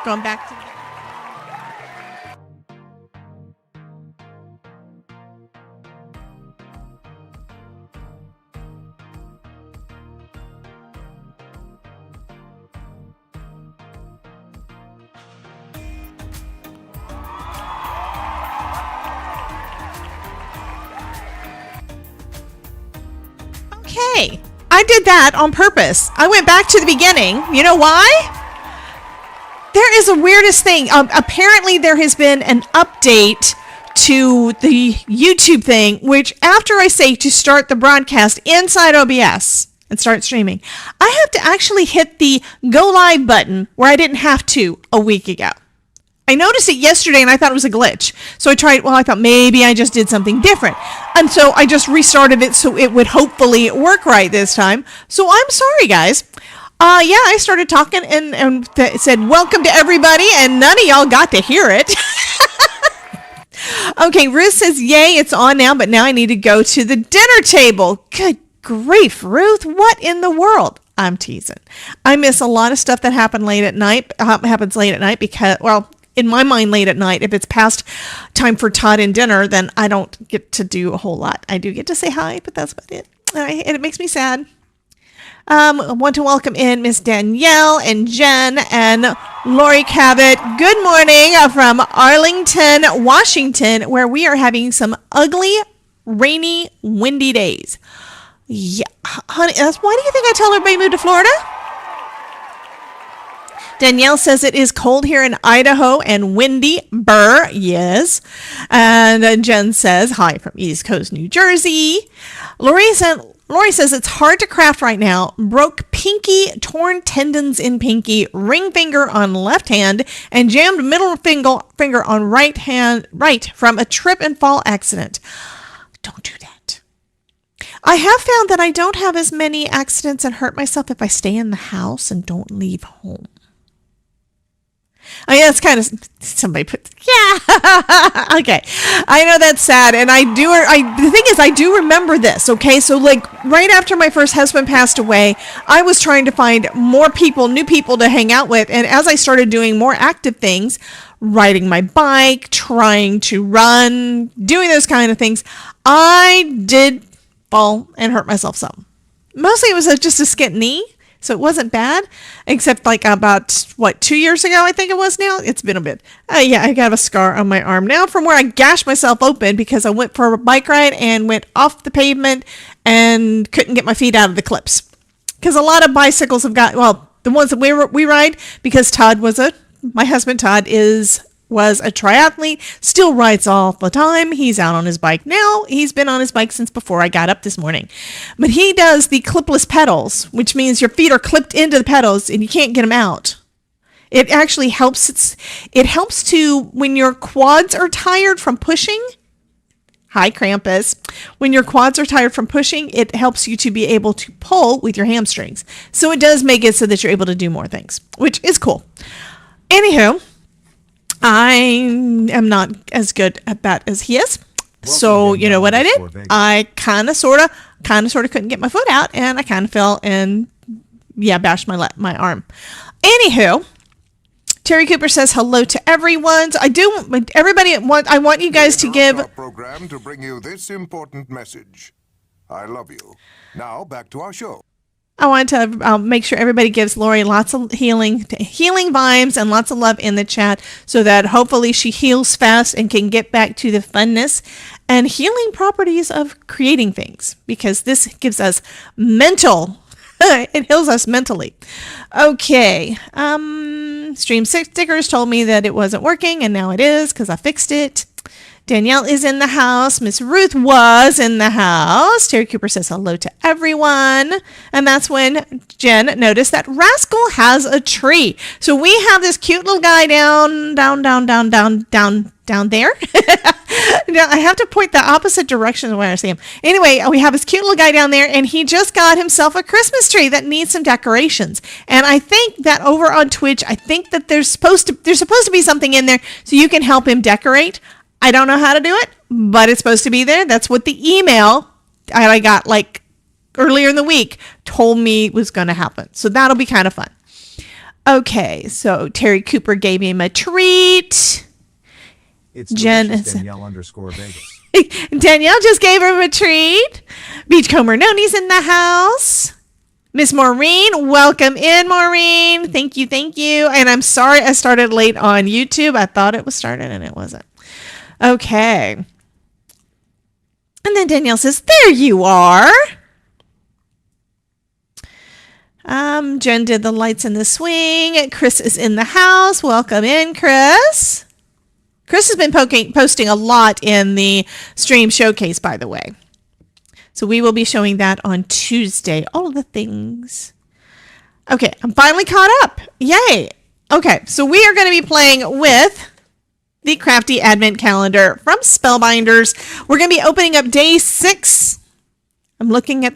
Going back to... Okay, I did that on purpose. I went back to the beginning. You know why? There is a weirdest thing. Apparently there has been an update to the YouTube thing, which after I say to start the broadcast inside OBS and start streaming, I have to actually hit the go live button where I didn't have to a week ago. I noticed it yesterday and I thought it was a glitch. So I tried, I thought maybe I just did something different. And so I just restarted it so it would hopefully work right this time. So I'm sorry, guys. Yeah, I started talking and said, welcome to everybody, and none of y'all got to hear it. Okay, Ruth says, yay, it's on now, but now I need to go to the dinner table. Good grief, Ruth, what in the world? I'm teasing. I miss a lot of stuff that happens late at night because, in my mind, late at night, if it's past time for Todd and dinner, then I don't get to do a whole lot. I do get to say hi, but that's about it. And it makes me sad. I want to welcome in Miss Danielle and Jen and Lori Cabot. Good morning from Arlington, Washington, where we are having some ugly, rainy, windy days. Yeah, honey, why do you think I tell everybody to move to Florida? Danielle says it is cold here in Idaho and windy. Burr, yes. And Jen says, hi from East Coast, New Jersey. Lori says it's hard to craft right now. Broke pinky, torn tendons in pinky, ring finger on left hand, and jammed middle finger on right from a trip and fall accident. Don't do that. I have found that I don't have as many accidents and hurt myself if I stay in the house and don't leave home. Oh, yeah, it's kind of, somebody put, yeah, okay, I know that's sad, and the thing is, I do remember this, okay, so, right after my first husband passed away, I was trying to find more people, new people to hang out with, and as I started doing more active things, riding my bike, trying to run, doing those kind of things, I did fall and hurt myself some. Mostly it was just a skint knee. So it wasn't bad, except about, 2 years ago, I think it was now. It's been a bit. Yeah, I got a scar on my arm now from where I gashed myself open because I went for a bike ride and went off the pavement and couldn't get my feet out of the clips. Because a lot of bicycles have got, the ones that we ride, because my husband Todd was a triathlete, still rides all the time. He's out on his bike now. He's been on his bike since before I got up this morning. But he does the clipless pedals, which means your feet are clipped into the pedals and you can't get them out. It actually helps. It helps to, when your quads are tired from pushing. Hi, Krampus. When your quads are tired from pushing, it helps you to be able to pull with your hamstrings. So it does make it so that you're able to do more things, which is cool. Anywho, I am not as good at that as he is. So you know what I did? I kind of sort of couldn't get my foot out, and I kind of fell and bashed my arm. Anywho, Terry Cooper says hello to everyone. I want you guys to give our program to bring you this important message. I love you. Now back to our show. I want to make sure everybody gives Lori lots of healing vibes and lots of love in the chat so that hopefully she heals fast and can get back to the funness and healing properties of creating things, because this gives us it heals us mentally. Okay. Stream 6 stickers told me that it wasn't working, and now it is because I fixed it. Danielle is in the house. Miss Ruth was in the house. Terry Cooper says hello to everyone. And that's when Jen noticed that Rascal has a tree. So we have this cute little guy down there. Now I have to point the opposite direction when I see him. Anyway, we have this cute little guy down there, and he just got himself a Christmas tree that needs some decorations. And I think that over on Twitch, I think that there's supposed to be something in there so you can help him decorate. I don't know how to do it, but it's supposed to be there. That's what the email I got earlier in the week told me was going to happen. So that'll be kind of fun. Okay, so Terry Cooper gave him a treat. It's Jen delicious, is Danielle_Vegas. Danielle just gave him a treat. Beachcomber Noni's in the house. Miss Maureen, welcome in, Maureen. Thank you, thank you. And I'm sorry I started late on YouTube. I thought it was started and it wasn't. Okay. And then Danielle says, there you are. Jen did the lights in the swing. Chris is in the house. Welcome in, Chris. Chris has been posting a lot in the stream showcase, by the way. So we will be showing that on Tuesday. All of the things. Okay, I'm finally caught up. Yay. Okay, so we are going to be playing with the Crafty Advent Calendar from Spellbinders. We're going to be opening up day 6. I'm looking at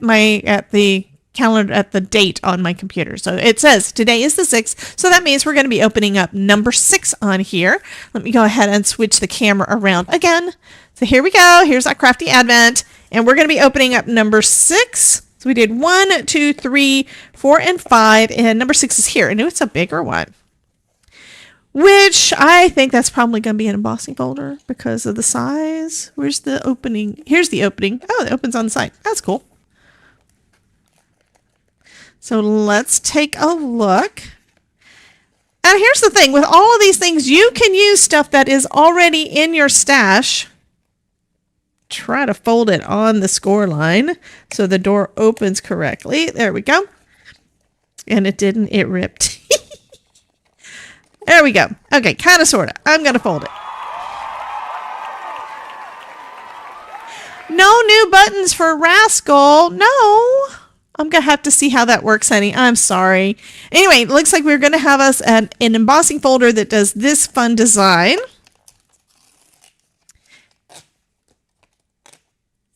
the calendar at the date on my computer. So it says today is the 6th. So that means we're going to be opening up number 6 on here. Let me go ahead and switch the camera around again. So here we go. Here's our Crafty Advent. And we're going to be opening up number 6. So we did 1, 2, 3, 4, and 5. And number 6 is here. And it's a bigger one. Which I think that's probably going to be an embossing folder because of the size. Where's the opening? Here's the opening. Oh, it opens on the side. That's cool. So let's take a look. And here's the thing. With all of these things, you can use stuff that is already in your stash. Try to fold it on the score line so the door opens correctly. There we go. And it didn't. It ripped. There we go. Okay, kind of, sort of. I'm going to fold it. No new buttons for Rascal. No. I'm going to have to see how that works, honey. I'm sorry. Anyway, it looks like we're going to have us an embossing folder that does this fun design.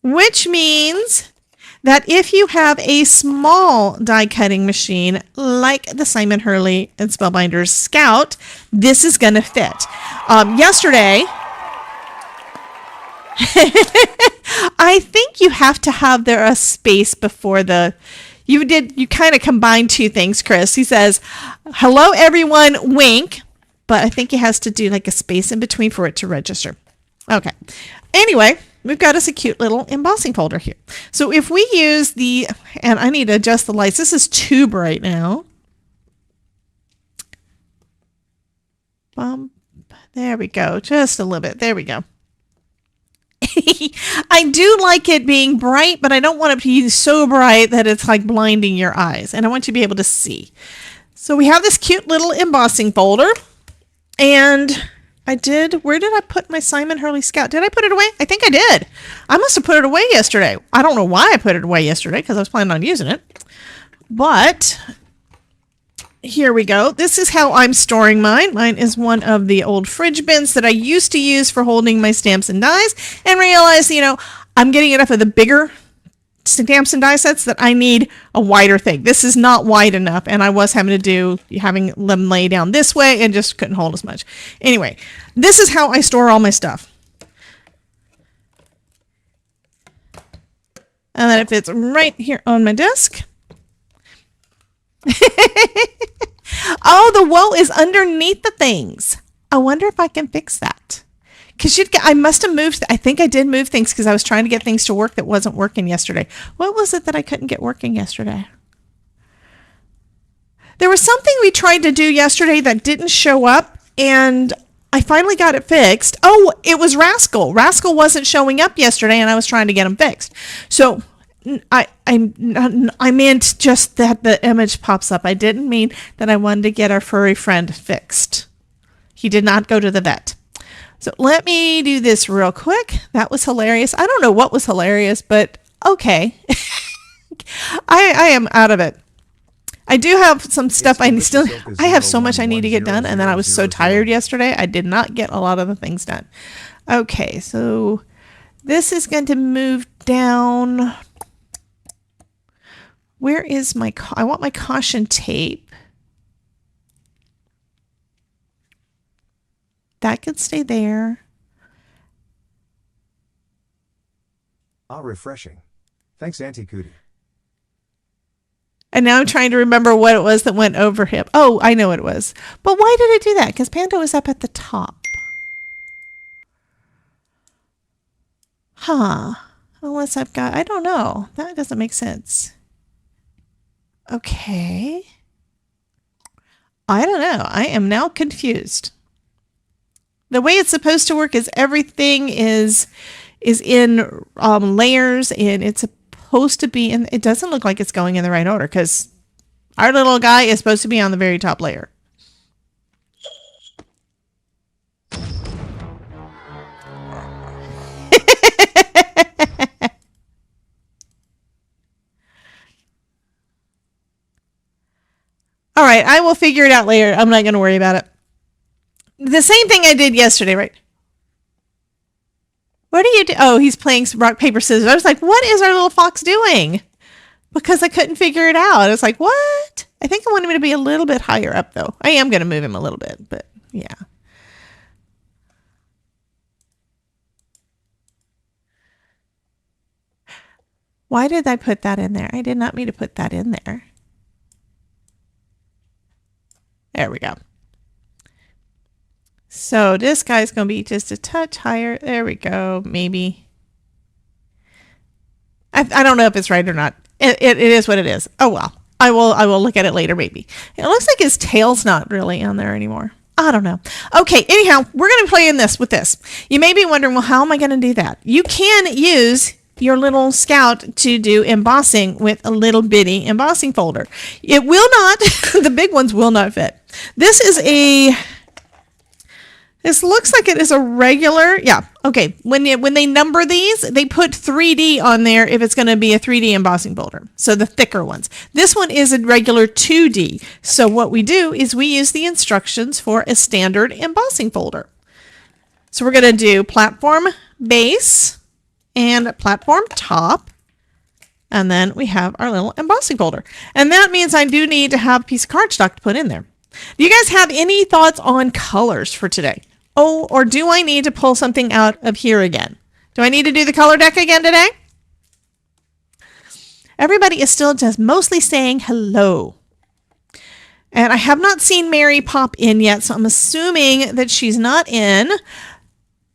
Which means that if you have a small die cutting machine like the Simon Hurley and Spellbinders Scout, this is going to fit. Yesterday, I think you have to have there a space before the, you kind of combined two things, Chris. He says, hello everyone, wink, but I think he has to do like a space in between for it to register. Okay. Anyway, we've got us a cute little embossing folder here. So if we use the, and I need to adjust the lights. This is too bright now. There we go. Just a little bit. There we go. I do like it being bright, but I don't want it to be so bright that it's like blinding your eyes. And I want you to be able to see. So we have this cute little embossing folder. And where did I put my Simon Hurley Scout? Did I put it away? I think I did. I must have put it away yesterday. I don't know why I put it away yesterday because I was planning on using it. But here we go. This is how I'm storing mine. Mine is one of the old fridge bins that I used to use for holding my stamps and dies and realized, I'm getting enough of the bigger stamps and die sets that I need a wider thing. This is not wide enough, and I was having them lay down this way and just couldn't hold as much. Anyway, this is how I store all my stuff. And then it fits right here on my desk. Oh, the woe is underneath the things. I wonder if I can fix that. Because I must have moved. I think I did move things because I was trying to get things to work that wasn't working yesterday. What was it that I couldn't get working yesterday? There was something we tried to do yesterday that didn't show up, and I finally got it fixed. Oh, it was Rascal. Rascal wasn't showing up yesterday, and I was trying to get him fixed. So I meant just that the image pops up. I didn't mean that I wanted to get our furry friend fixed. He did not go to the vet. So let me do this real quick. That was hilarious. I don't know what was hilarious, but okay. I am out of it. I do have some stuff I have so much I need to get done, and then I was so tired yesterday, I did not get a lot of the things done. Okay, so this is going to move down. Where is I want my caution tape. That could stay there. Ah, refreshing. Thanks, Auntie Cootie. And now I'm trying to remember what it was that went over him. Oh, I know what it was. But why did it do that? Because Panda was up at the top. Huh. Unless I've got, I don't know. That doesn't make sense. Okay. I don't know. I am now confused. The way it's supposed to work is everything is in layers, and it's supposed to be in, it doesn't look like it's going in the right order because our little guy is supposed to be on the very top layer. All right, I will figure it out later. I'm not going to worry about it. The same thing I did yesterday, right? What do you do? Oh, he's playing some rock, paper, scissors. I was like, what is our little fox doing? Because I couldn't figure it out. I was like, what? I think I want him to be a little bit higher up, though. I am going to move him a little bit, but yeah. Why did I put that in there? I did not mean to put that in there. There we go. So this guy's going to be just a touch higher. There we go. Maybe. I don't know if it's right or not. It is what it is. Oh, well. I will look at it later, maybe. It looks like his tail's not really on there anymore. I don't know. Okay, anyhow, we're going to play in this with this. You may be wondering, well, how am I going to do that? You can use your little Scout to do embossing with a little bitty embossing folder. It will not, the big ones will not fit. This looks like it is a regular, yeah, okay. When they number these, they put 3D on there if it's going to be a 3D embossing folder. So the thicker ones. This one is a regular 2D. So what we do is we use the instructions for a standard embossing folder. So we're going to do platform base and platform top. And then we have our little embossing folder. And that means I do need to have a piece of cardstock to put in there. Do you guys have any thoughts on colors for today? Oh, or do I need to pull something out of here again? Do I need to do the color deck again today? Everybody is still just mostly saying hello. And I have not seen Mary pop in yet, so I'm assuming that she's not in.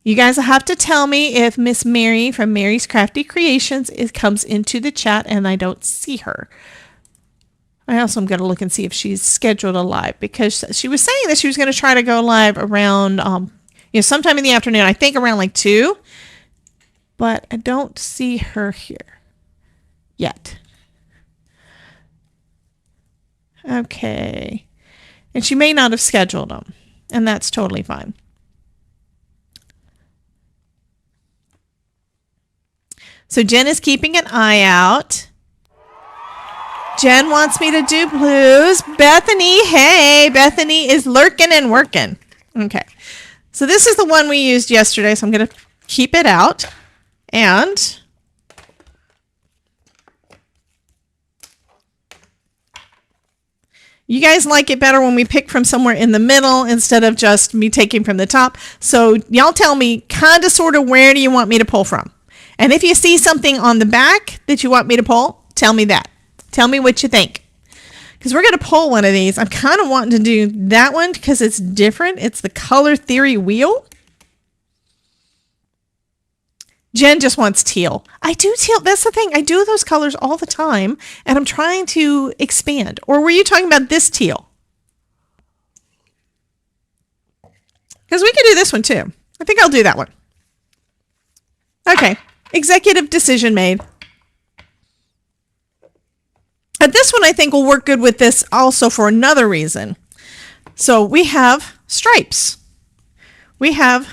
You guys will have to tell me if Miss Mary from Mary's Crafty Creations comes into the chat and I don't see her. I also am going to look and see if she's scheduled a live, because she was saying that she was going to try to go live around, sometime in the afternoon. I think around like 2, but I don't see her here yet. Okay. And she may not have scheduled them, and that's totally fine. So Jen is keeping an eye out. Jen wants me to do blues. Bethany, hey, Bethany is lurking and working. Okay, so this is the one we used yesterday, so I'm going to keep it out. And you guys like it better when we pick from somewhere in the middle instead of just me taking from the top. So y'all tell me kind of sort of where do you want me to pull from? And if you see something on the back that you want me to pull, tell me that. Tell me what you think. Because we're going to pull one of these. I'm kind of wanting to do that one because it's different. It's the Color Theory wheel. Jen just wants teal. I do teal. That's the thing. I do those colors all the time, and I'm trying to expand. Or were you talking about this teal? Because we could do this one too. I think I'll do that one. Okay. Executive decision made. But this one I think will work good with this also for another reason. So we have stripes. We have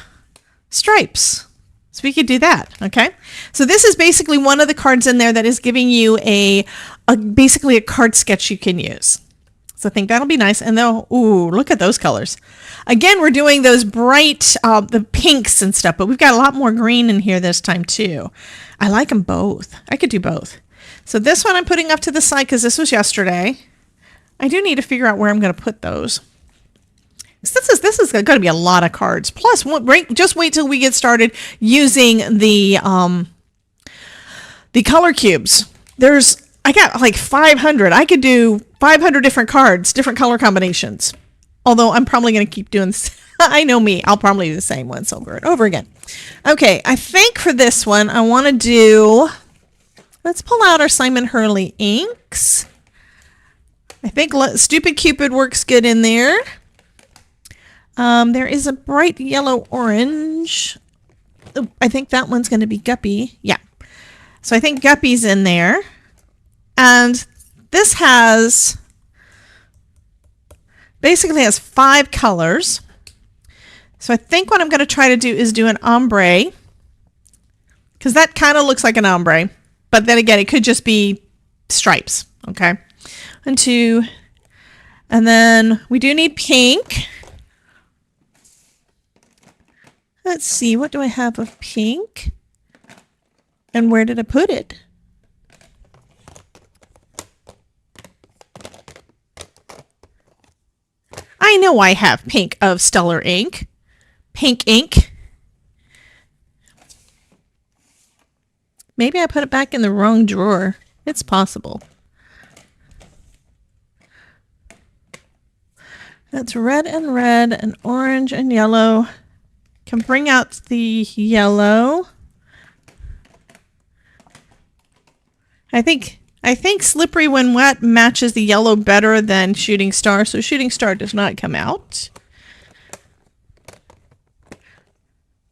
stripes. So we could do that, okay? So this is basically one of the cards in there that is giving you basically a card sketch you can use. So I think that'll be nice. And then, ooh, look at those colors. Again, we're doing those bright, the pinks and stuff, but we've got a lot more green in here this time too. I like them both. I could do both. So this one I'm putting up to the side because this was yesterday. I do need to figure out where I'm going to put those. This is going to be a lot of cards. Plus, just wait till we get started using the color cubes. There's I got like 500. I could do 500 different cards, different color combinations. Although I'm probably going to keep doing this. I know me. I'll probably do the same ones over and over again. Okay, I think for this one, I want to do... Let's pull out our Simon Hurley inks. I think Stupid Cupid works good in there. There is a bright yellow orange. Oh, I think that one's going to be Guppy. Yeah. So I think Guppy's in there. And this has... basically has 5 colors. So I think what I'm going to try to do is do an ombre. Because that kind of looks like an ombre. But then again, it could just be stripes. Okay. 1, 2. And then we do need pink. Let's see. What do I have of pink? And where did I put it? I know I have pink of Stellar ink. Pink ink. Maybe I put it back in the wrong drawer. It's possible. That's red and orange and yellow. Can bring out the yellow. I think Slippery When Wet matches the yellow better than Shooting Star, so Shooting Star does not come out.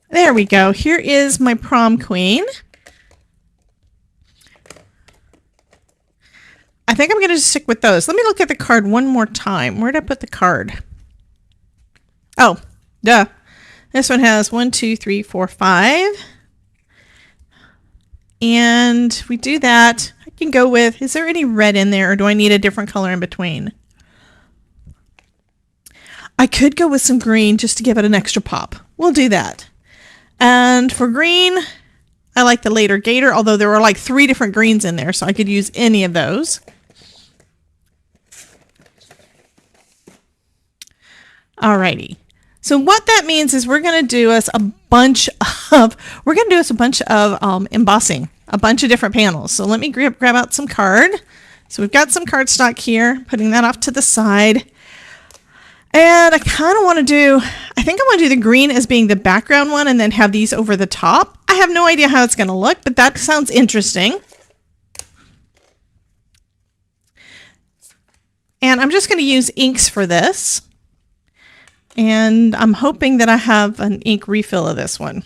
There we go. Here is my prom queen. I think I'm going to stick with those. Let me look at the card one more time. Where did I put the card? Oh, duh. This one has 1, 2, 3, 4, 5. And we do that. I can go with, is there any red in there or do I need a different color in between? I could go with some green just to give it an extra pop. We'll do that. And for green, I like the Later Gator, although there were like 3 different greens in there, so I could use any of those. Alrighty. So what that means is we're going to do us a bunch of embossing, a bunch of different panels. So let me grab out some card. So we've got some cardstock here, putting that off to the side. And I kind of want to do, I think I want to do the green as being the background one and then have these over the top. I have no idea how it's going to look, but that sounds interesting. And I'm just going to use inks for this. And I'm hoping that I have an ink refill of this one.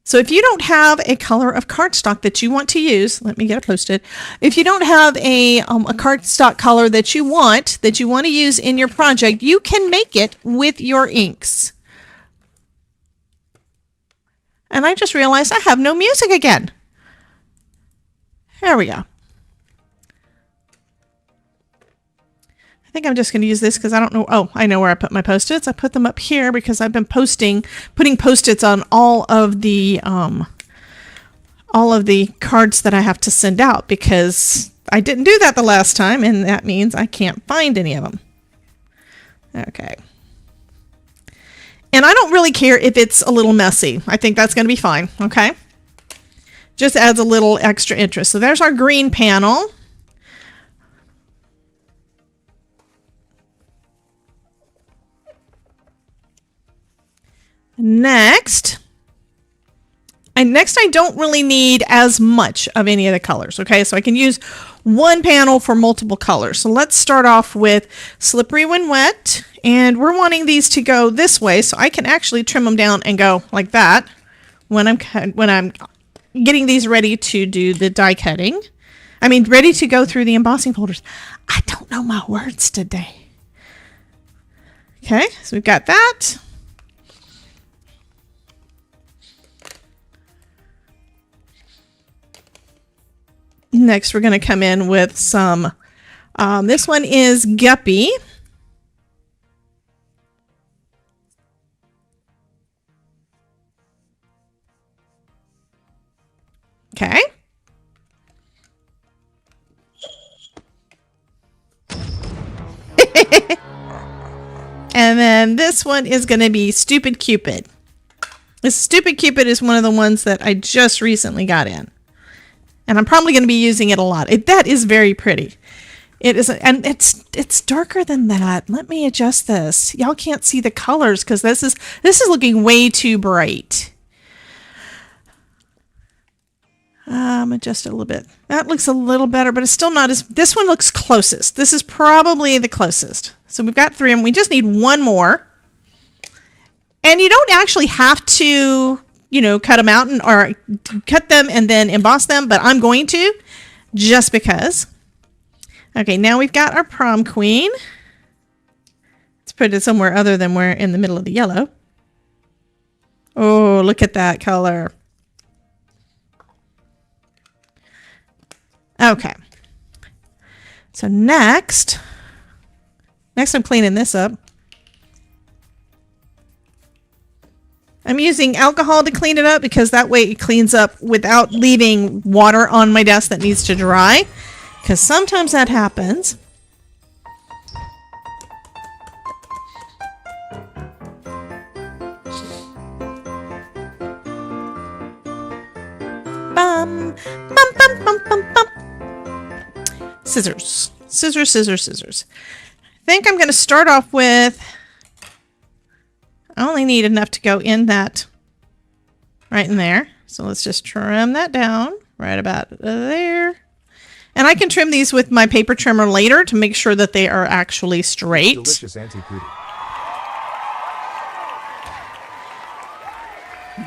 So if you don't have a color of cardstock that you want to use, let me get it posted. If you don't have a cardstock color that you want to use in your project, you can make it with your inks. And I just realized I have no music again. There we go. I think I'm just going to use this because I don't know. Oh, I know where I put my Post-its. I put them up here because I've been putting Post-its on all of the cards that I have to send out because I didn't do that the last time, and that means I can't find any of them. Okay. And I don't really care if it's a little messy. I think that's going to be fine. Okay. Just adds a little extra interest. So there's our green panel. Next, I don't really need as much of any of the colors, okay? So I can use one panel for multiple colors. So let's start off with Slippery When Wet, and we're wanting these to go this way, so I can actually trim them down and go like that when I'm getting these ready to do the die cutting. I mean, ready to go through the embossing folders. I don't know my words today. Okay, so we've got that. Next, we're going to come in with some, this one is Guppy. Okay. And then this one is going to be Stupid Cupid. This Stupid Cupid is one of the ones that I just recently got in. And I'm probably going to be using it a lot. That is very pretty. It is, and it's darker than that. Let me adjust this. Y'all can't see the colors because this is looking way too bright. Adjust it a little bit. That looks a little better, but it's still not as. This one looks closest. This is probably the closest. So we've got 3 of them. We just need 1 more. And you don't actually have to, cut them out or cut them and then emboss them, but I'm going to just because. Okay, now we've got our prom queen. Let's put it somewhere other than we're in the middle of the yellow. Oh, look at that color. Okay. So next I'm cleaning this up. I'm using alcohol to clean it up because that way it cleans up without leaving water on my desk that needs to dry. Because sometimes that happens. Bum, bum, bum, bum, bum, bum. Scissors. Scissors, scissors, scissors. I think I'm going to start off with... I only need enough to go in that right in there. So let's just trim that down right about there. And I can trim these with my paper trimmer later to make sure that they are actually straight. Delicious anti-pooty.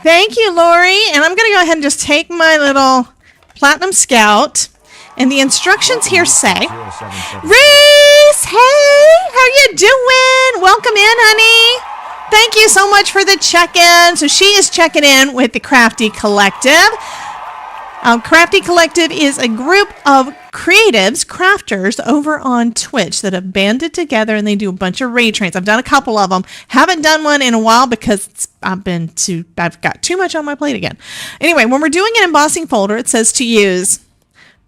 Thank you, Lori. And I'm going to go ahead and just take my little Platinum Scout. And the instructions here say, Reese, hey, how you doing? Welcome in, honey. Thank you so much for the check-in. So she is checking in with the Crafty Collective. Crafty Collective is a group of creatives, crafters over on Twitch that have banded together and they do a bunch of raid trains. I've done a couple of them. Haven't done one in a while because I've got too much on my plate again. Anyway, when we're doing an embossing folder, it says to use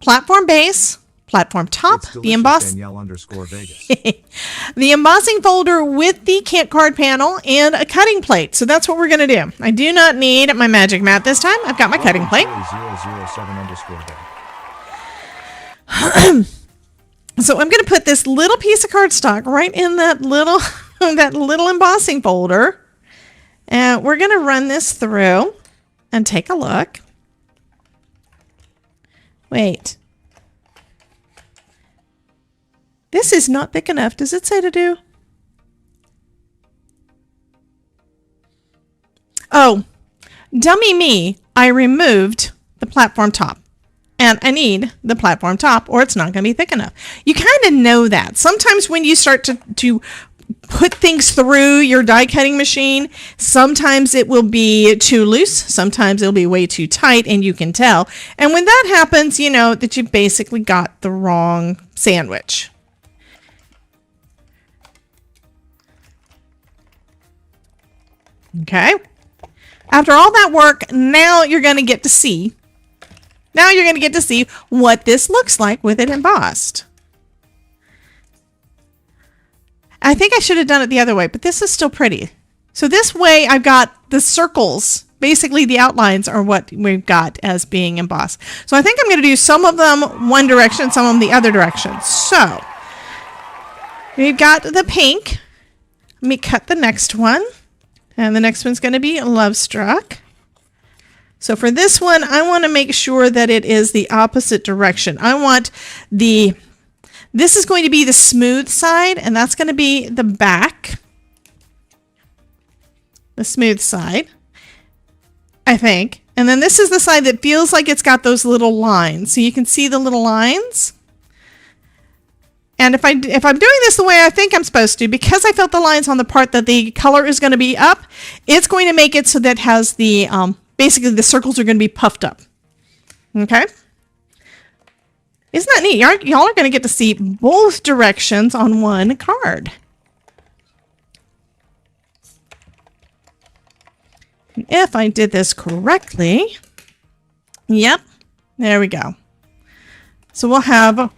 platform base, platform top, the emboss, the embossing folder with the kit card panel and a cutting plate. So that's what we're going to do. I do not need my magic mat this time. I've got my cutting plate. So I'm going to put this little piece of cardstock right in that little embossing folder. And we're going to run this through and take a look. Wait. This is not thick enough. Does it say to do? Oh, dummy me. I removed the platform top. And I need the platform top or it's not going to be thick enough. You kind of know that. Sometimes when you start to put things through your die cutting machine, sometimes it will be too loose. Sometimes it'll be way too tight and you can tell. And when that happens, you know that you basically got the wrong sandwich. Okay. After all that work, now you're going to get to see. Now you're going to get to see what this looks like with it embossed. I think I should have done it the other way, but this is still pretty. So this way I've got the circles. Basically the outlines are what we've got as being embossed. So I think I'm going to do some of them one direction, some of them the other direction. So we've got the pink. Let me cut the next one. And the next one's going to be Love Struck. So for this one, I want to make sure that it is the opposite direction. I want this is going to be the smooth side, and that's going to be the back. The smooth side, I think. And then this is the side that feels like it's got those little lines. So you can see the little lines. And if I'm doing this the way I think I'm supposed to, because I felt the lines on the part that the color is going to be up, it's going to make it so that it has the, basically the circles are going to be puffed up. Okay? Isn't that neat? Y'all are going to get to see both directions on one card. And if I did this correctly, yep, there we go. So we'll have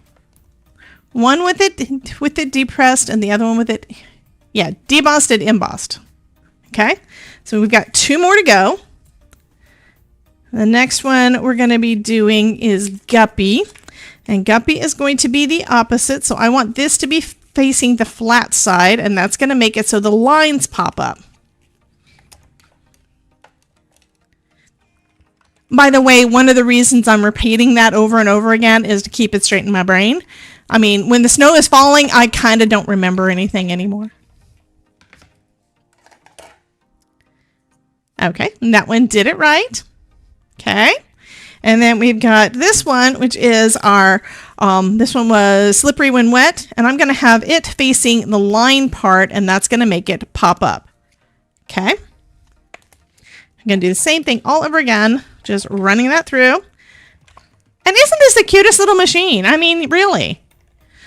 one with it depressed and the other one with it, yeah, debossed and embossed. Okay, So we've got 2 more to go. The next one we're going to be doing is Guppy. And Guppy is going to be the opposite. So I want this to be facing the flat side, and that's going to make it so the lines pop up. By the way, one of the reasons I'm repeating that over and over again is to keep it straight in my brain. I mean, when the snow is falling, I kind of don't remember anything anymore. Okay, and that one did it right. Okay, and then we've got this one, which is our, this one was Slippery When Wet, and I'm going to have it facing the line part, and that's going to make it pop up. Okay, I'm going to do the same thing all over again, just running that through. And isn't this the cutest little machine? I mean, really.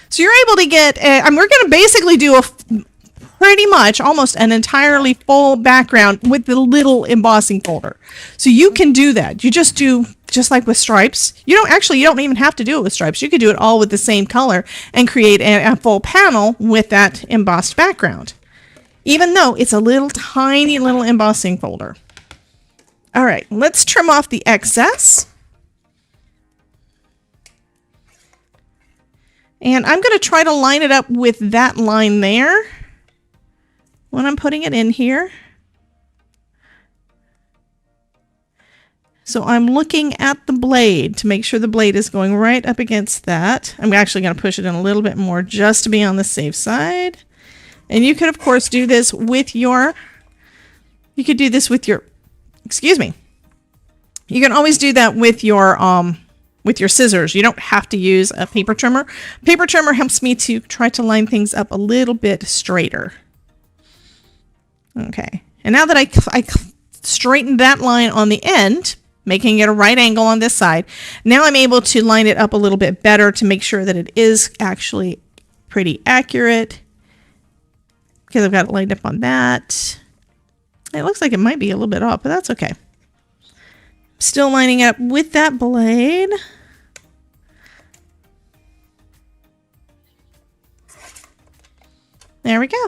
So you're able to get, we're going to basically do pretty much almost an entirely full background with the little embossing folder. So you can do that. You just do, just like with stripes. You don't even have to do it with stripes. You could do it all with the same color and create a full panel with that embossed background, even though it's a little tiny little embossing folder. All right, let's trim off the excess. And I'm going to try to line it up with that line there when I'm putting it in here. So I'm looking at the blade to make sure the blade is going right up against that. I'm actually going to push it in a little bit more just to be on the safe side. And you could, of course, do this with your, excuse me. You can always do that with your scissors. You don't have to use a paper trimmer. Paper trimmer helps me to try to line things up a little bit straighter. Okay, and now that I straightened that line on the end, making it a right angle on this side, now I'm able to line it up a little bit better to make sure that it is actually pretty accurate, because I've got it lined up on that. It looks like it might be a little bit off, but that's okay. Still lining it up with that blade. There we go.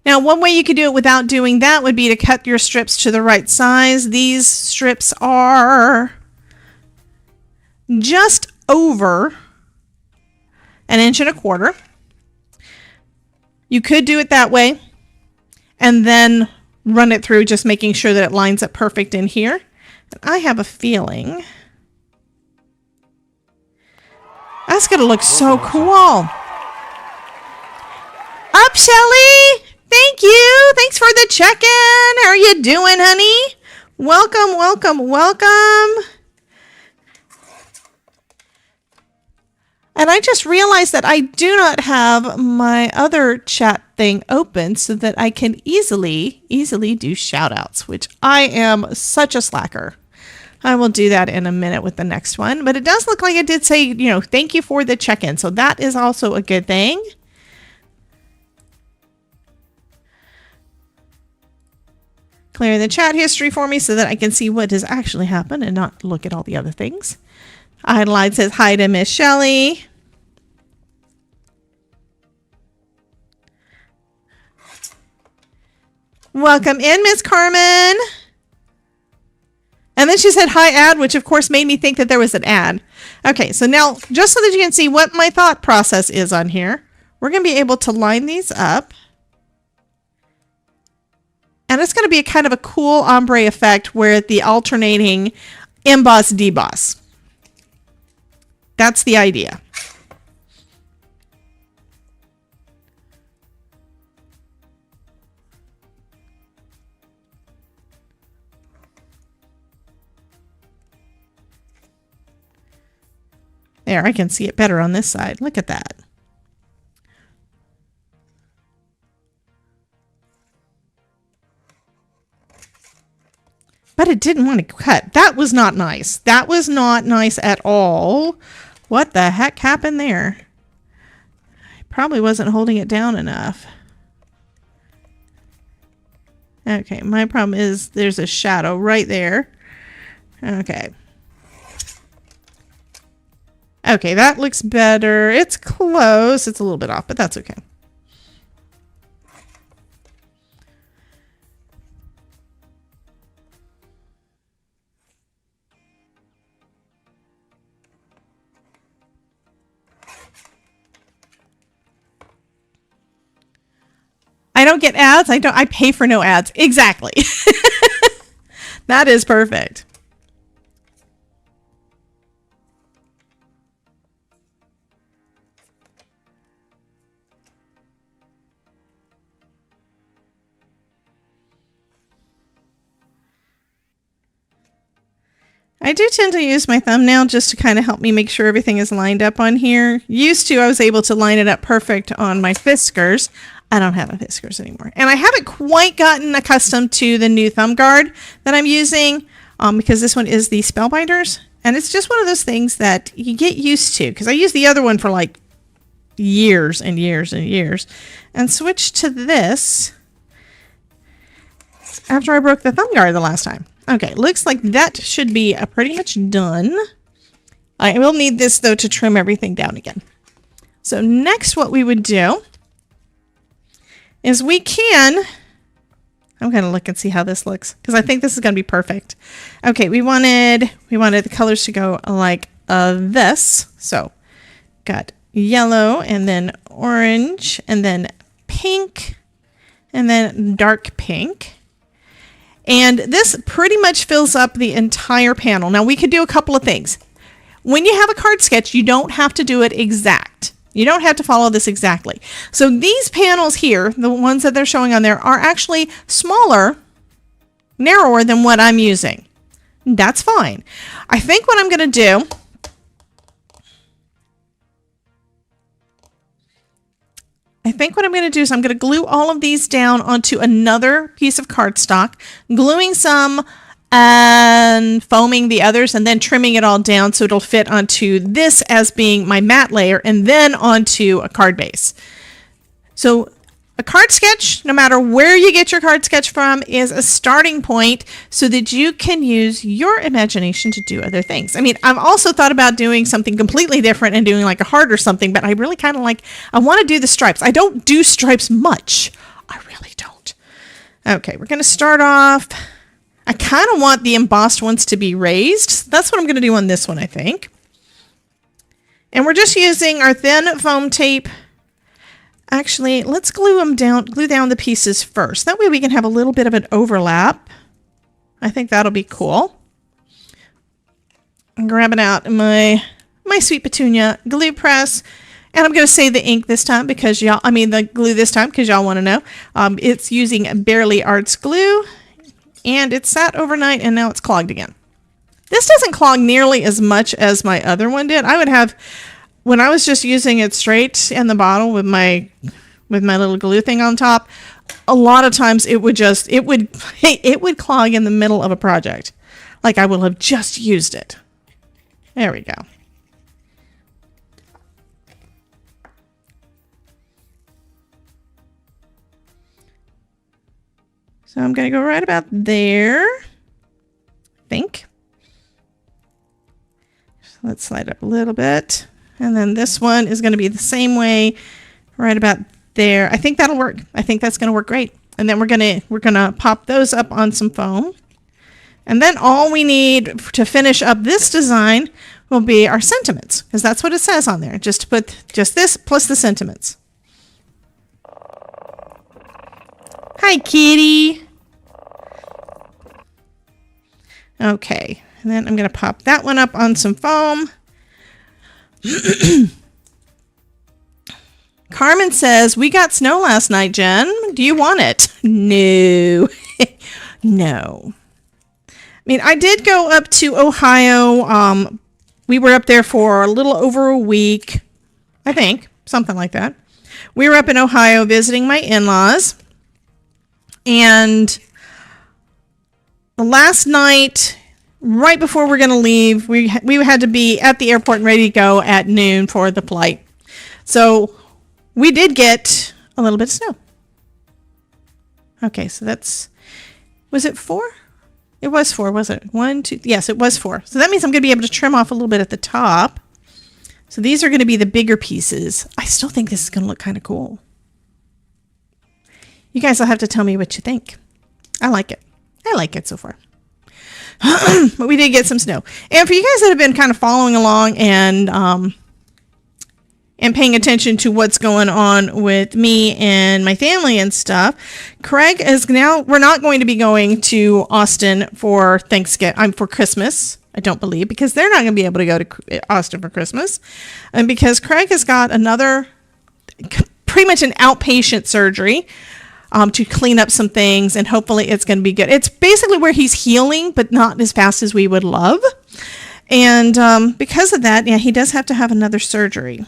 Now, one way you could do it without doing that would be to cut your strips to the right size. These strips are just over 1.25 inches. You could do it that way and then run it through, just making sure that it lines up perfect in here. And I have a feeling that's going to look so cool. Up, Shelly! Thank you! Thanks for the check-in! How are you doing, honey? Welcome, welcome, welcome! And I just realized that I do not have my other chat thing open so that I can easily do shout-outs, which I am such a slacker. I will do that in a minute with the next one. But it does look like it did say, thank you for the check-in. So that is also a good thing. Clear the chat history for me so that I can see what has actually happened and not look at all the other things. Idolide says hi to Miss Shelley. Welcome in, Miss Carmen. And then she said hi ad, which of course made me think that there was an ad. Okay, so now just so that you can see what my thought process is on here, we're going to be able to line these up. And it's going to be a kind of a cool ombre effect where the alternating emboss, deboss. That's the idea. There, I can see it better on this side. Look at that. But it didn't want to cut. That was not nice. That was not nice at all. What the heck happened there? I probably wasn't holding it down enough. Okay, my problem is there's a shadow right there. Okay. Okay, that looks better. It's close. It's a little bit off, but that's okay. I don't get ads. I pay for no ads. Exactly. That is perfect. I do tend to use my thumbnail just to kind of help me make sure everything is lined up on here. Used to, I was able to line it up perfect on my Fiskars. I don't have a Fiskars anymore. And I haven't quite gotten accustomed to the new thumb guard that I'm using because this one is the Spellbinders. And it's just one of those things that you get used to because I used the other one for like years and years and years and switched to this after I broke the thumb guard the last time. Okay, looks like that should be pretty much done. I will need this, though, to trim everything down again. So next what we would do is we can... I'm going to look and see how this looks, because I think this is going to be perfect. Okay, we wanted the colors to go like this. So got yellow, and then orange, and then pink, and then dark pink. And this pretty much fills up the entire panel. Now we could do a couple of things. When you have a card sketch, you don't have to do it exact. You don't have to follow this exactly. So these panels here, the ones that they're showing on there, are actually smaller, narrower than what I'm using. That's fine. I think what I'm going to do is I'm going to glue all of these down onto another piece of cardstock, gluing some and foaming the others, and then trimming it all down so it'll fit onto this as being my matte layer and then onto a card base. So a card sketch, no matter where you get your card sketch from, is a starting point so that you can use your imagination to do other things. I mean, I've also thought about doing something completely different and doing like a heart or something, but I really kind of I want to do the stripes. I don't do stripes much. I really don't. Okay, we're going to start off. I kind of want the embossed ones to be raised. That's what I'm going to do on this one, I think. And we're just using our thin foam tape. Actually, let's glue down the pieces first. That way we can have a little bit of an overlap. I think that'll be cool. I'm grabbing out my Sweet Petunia glue press. And I'm going to say the ink this time because the glue this time because y'all want to know. It's using Barely Arts glue. And it sat overnight and now it's clogged again. This doesn't clog nearly as much as my other one did. I would have, when I was just using it straight in the bottle with my little glue thing on top, a lot of times it would clog in the middle of a project. Like I will have just used it. There we go. So I'm going to go right about there, I think. So let's slide up a little bit. And then this one is going to be the same way, right about there. I think that'll work. I think that's going to work great. And then we're going to pop those up on some foam. And then all we need to finish up this design will be our sentiments, because that's what it says on there. Just to put just this plus the sentiments. Hi, kitty. Okay, and then I'm going to pop that one up on some foam. Carmen says, we got snow last night, Jen. Do you want it? No. No. I mean, I did go up to Ohio. We were up there for a little over a week, I think, something like that. We were up in Ohio visiting my in-laws. And the last night, right before we're going to leave, we had to be at the airport and ready to go at noon for the flight. So we did get a little bit of snow. Okay, so was it 4? It was 4, was it? 1, 2, yes, it was 4. So that means I'm going to be able to trim off a little bit at the top. So these are going to be the bigger pieces. I still think this is going to look kind of cool. You guys will have to tell me what you think. I like it. I like it so far. But we did get some snow. And for you guys that have been kind of following along and and paying attention to what's going on with me and my family and stuff, Craig is now, we're not going to be going to Austin for Thanksgiving, for Christmas, I don't believe, because they're not going to be able to go to Austin for Christmas. And because Craig has got another, pretty much an outpatient surgery to clean up some things, and hopefully it's going to be good. It's basically where he's healing, but not as fast as we would love. And because of that, yeah, he does have to have another surgery.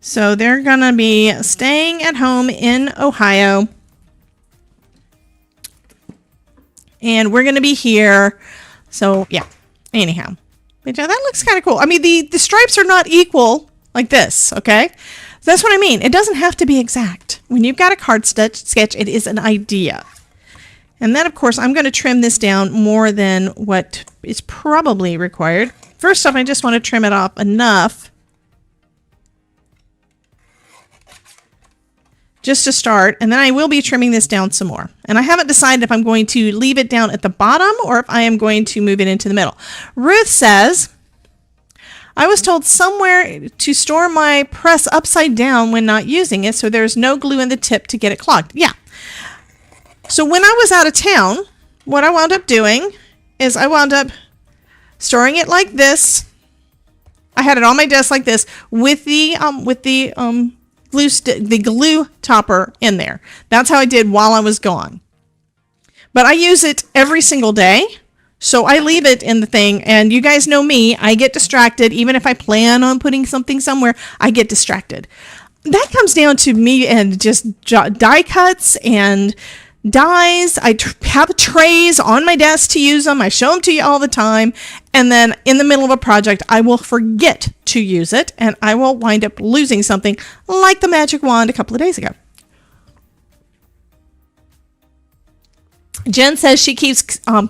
So they're going to be staying at home in Ohio. And we're going to be here. So, yeah. Anyhow. But yeah, that looks kind of cool. I mean, the stripes are not equal like this, okay? That's what I mean. It doesn't have to be exact. When you've got a card sketch, it is an idea. And then, of course, I'm going to trim this down more than what is probably required. First off, I just want to trim it off enough just to start, and then I will be trimming this down some more. And I haven't decided if I'm going to leave it down at the bottom or if I am going to move it into the middle. Ruth says, I was told somewhere to store my press upside down when not using it, so there's no glue in the tip to get it clogged. Yeah. So when I was out of town, what I wound up doing is I wound up storing it like this. I had it on my desk like this with the glue topper in there. That's how I did while I was gone. But I use it every single day. So I leave it in the thing, and you guys know me, I get distracted. Even if I plan on putting something somewhere, I get distracted. That comes down to me and just die cuts and dies. I have trays on my desk to use them. I show them to you all the time. And then in the middle of a project, I will forget to use it, and I will wind up losing something like the magic wand a couple of days ago. Jen says she keeps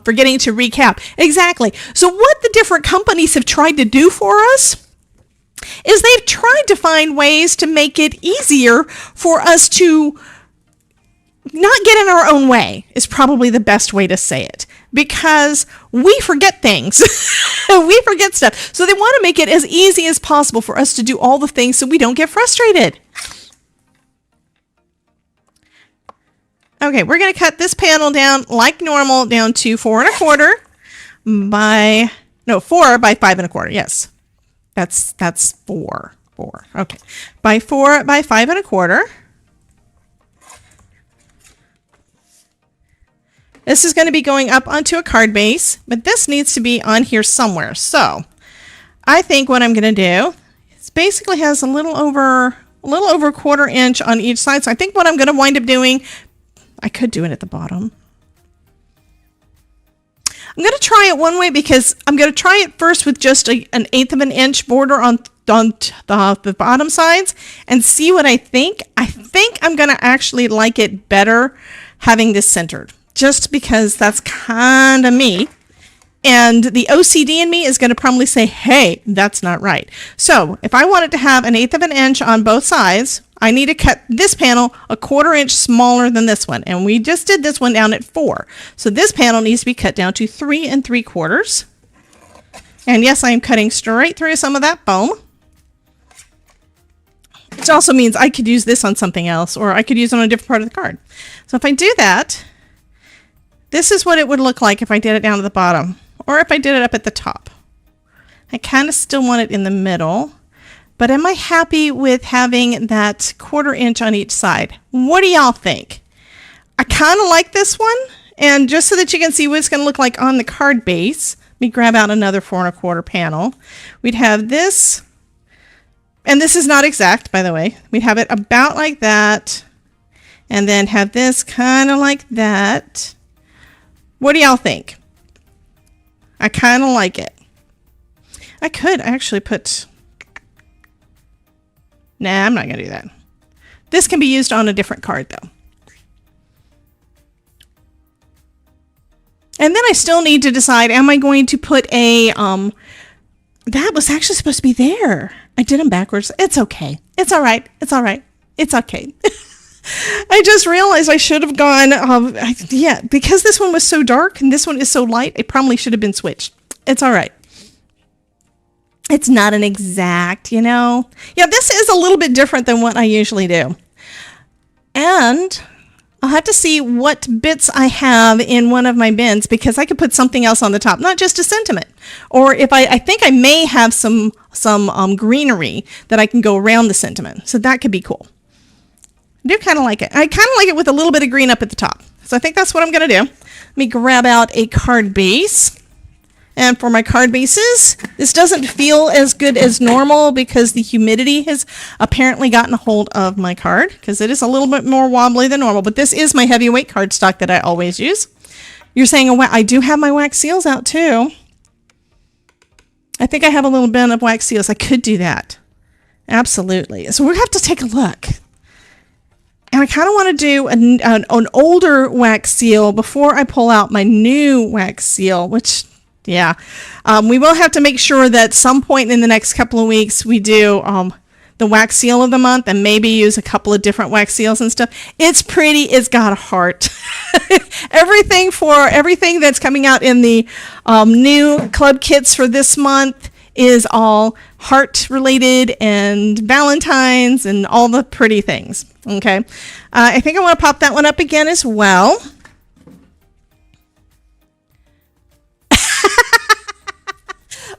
forgetting to recap. Exactly. So what the different companies have tried to do for us is they've tried to find ways to make it easier for us to not get in our own way, is probably the best way to say it, because we forget things. We forget stuff. So they want to make it as easy as possible for us to do all the things so we don't get frustrated. Okay, we're going to cut this panel down like normal, down to 4 1/4 by 4 by 5 1/4. Yes, that's 4. Okay, by 4 by 5 1/4. This is going to be going up onto a card base, but this needs to be on here somewhere. So I think what I'm going to do is basically has a little over a 1/4 inch on each side. So I think what I'm going to wind up doing, I could do it at the bottom. I'm going to try it one way because I'm going to try it first with just an 1/8 of an inch border on the bottom sides and see what I think. I think I'm going to actually like it better having this centered, just because that's kind of me. And the OCD in me is going to probably say, hey, that's not right. So if I wanted to have an 1/8 of an inch on both sides, I need to cut this panel a 1/4 inch smaller than this one. And we just did this one down at 4. So this panel needs to be cut down to 3 3/4. And yes, I am cutting straight through some of that foam. Which also means I could use this on something else, or I could use it on a different part of the card. So if I do that, this is what it would look like if I did it down at the bottom, or if I did it up at the top. I kind of still want it in the middle, but am I happy with having that 1/4 inch on each side? What do y'all think? I kind of like this one, and just so that you can see what it's going to look like on the card base, let me grab out another 4 1/4 panel. We'd have this, and this is not exact, by the way. We'd have it about like that, and then have this kind of like that. What do y'all think? I kind of like it. I could actually put... Nah, I'm not going to do that. This can be used on a different card, though. And then I still need to decide, am I going to put a... that was actually supposed to be there. I did them backwards. It's okay. It's all right. It's all right. It's okay. I just realized I should have gone, yeah, because this one was so dark and this one is so light, it probably should have been switched. It's all right. It's not an exact, you know. Yeah, this is a little bit different than what I usually do. And I'll have to see what bits I have in one of my bins, because I could put something else on the top, not just a sentiment. Or if I think I may have some greenery that I can go around the sentiment. So that could be cool. I do kind of like it. I kind of like it with a little bit of green up at the top. So I think that's what I'm going to do. Let me grab out a card base. And for my card bases, this doesn't feel as good as normal because the humidity has apparently gotten a hold of my card, because it is a little bit more wobbly than normal. But this is my heavyweight cardstock that I always use. You're saying, oh, I do have my wax seals out too. I think I have a little bin of wax seals. I could do that. Absolutely. So we'll have to take a look. And I kind of want to do an older wax seal before I pull out my new wax seal, which... yeah, we will have to make sure that some point in the next couple of weeks we do the wax seal of the month, and maybe use a couple of different wax seals and stuff. It's pretty. It's got a heart. Everything that's coming out in the new club kits for this month is all heart related and Valentine's and all the pretty things. Okay, I think I want to pop that one up again as well.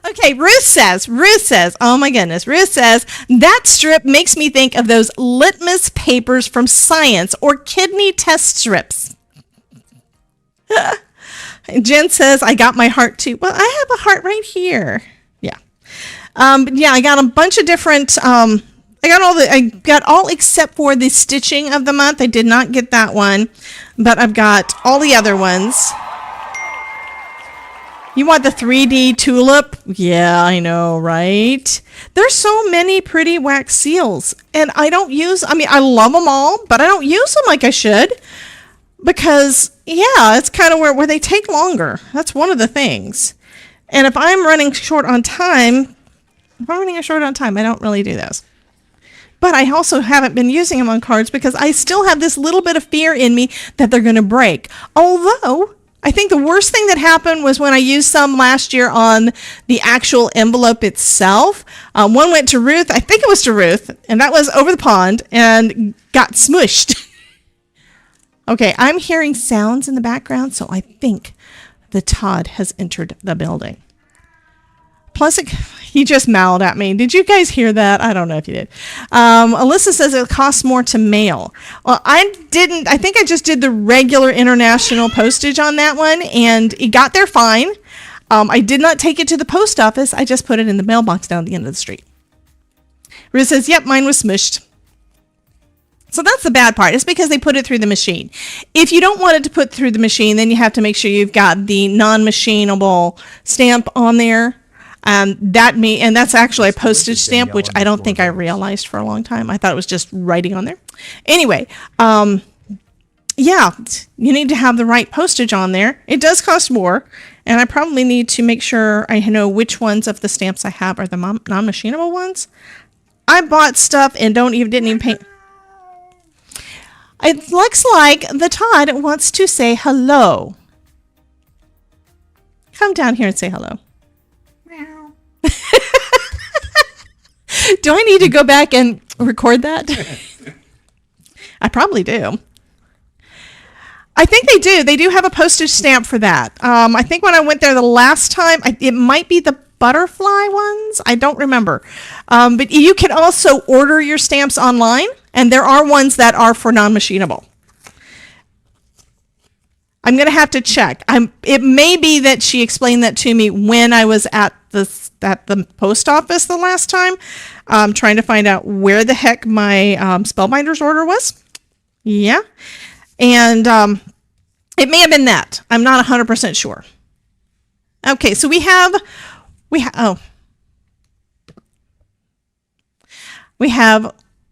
Okay, Ruth says, oh my goodness, Ruth says, that strip makes me think of those litmus papers from science or kidney test strips. Jen says, I got my heart too. Well, I have a heart right here. Yeah. Yeah, I got a bunch of different, I got all except for the stitching of the month. I did not get that one, but I've got all the other ones. You want the 3D tulip? Yeah, I know, right? There's so many pretty wax seals, and I love them all, but I don't use them like I should, because, yeah, it's kind of where they take longer. That's one of the things. And if I'm running short on time, I don't really do those. But I also haven't been using them on cards because I still have this little bit of fear in me that they're going to break. Although... I think the worst thing that happened was when I used some last year on the actual envelope itself. One went to Ruth, I think it was to Ruth, and that was over the pond and got smushed. Okay, I'm hearing sounds in the background, so I think the Todd has entered the building. Plus, he just mouthed at me. Did you guys hear that? I don't know if you did. Alyssa says it costs more to mail. Well, I didn't. I think I just did the regular international postage on that one, and it got there fine. I did not take it to the post office. I just put it in the mailbox down at the end of the street. Ruth says, yep, mine was smushed. So that's the bad part. It's because they put it through the machine. If you don't want it to put through the machine, then you have to make sure you've got the non-machinable stamp on there. And that's actually a postage stamp, which I don't think I realized for a long time. I thought it was just writing on there. Anyway, yeah, you need to have the right postage on there. It does cost more, and I probably need to make sure I know which ones of the stamps I have are the non-machinable ones. I bought stuff and didn't even pay. It looks like the Todd wants to say hello. Come down here and say hello. Do I need to go back and record that? I probably do. I think they do. They do have a postage stamp for that. I think when I went there the last time, it might be the butterfly ones. I don't remember. But you can also order your stamps online, and there are ones that are for non-machinable. I'm going to have to check. It may be that she explained that to me when I was at the post office the last time, trying to find out where the heck my Spellbinders order was. Yeah. And it may have been that. I'm not 100% sure. Okay, so we have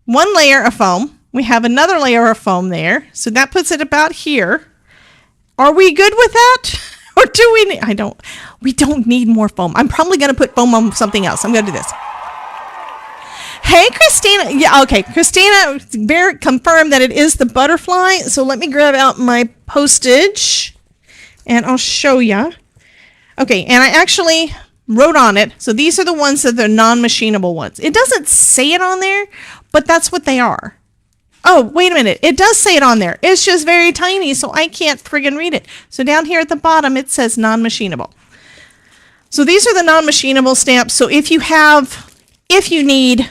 one layer of foam. We have another layer of foam there. So that puts it about here. Are we good with that? Or do we need, we don't need more foam. I'm probably going to put foam on something else. I'm going to do this. Hey, Christina. Yeah, okay. Christina confirmed that it is the butterfly. So let me grab out my postage and I'll show you. Okay, and I actually wrote on it. So these are the ones that are non-machinable ones. It doesn't say it on there, but that's what they are. Oh, wait a minute. It does say it on there. It's just very tiny, so I can't friggin' read it. So down here at the bottom, it says non-machinable. So these are the non-machinable stamps. So if you need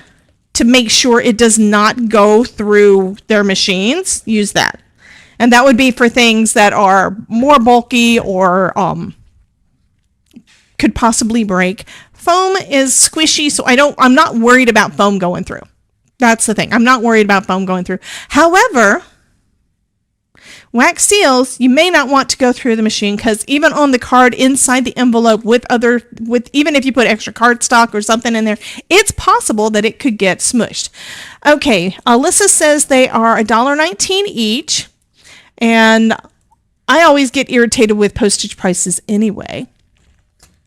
to make sure it does not go through their machines, use that. And that would be for things that are more bulky or could possibly break. Foam is squishy, so I'm not worried about foam going through. That's the thing. I'm not worried about foam going through. However, wax seals, you may not want to go through the machine because even on the card inside the envelope even if you put extra cardstock or something in there, it's possible that it could get smushed. Okay, Alyssa says they are $1.19 each, and I always get irritated with postage prices anyway.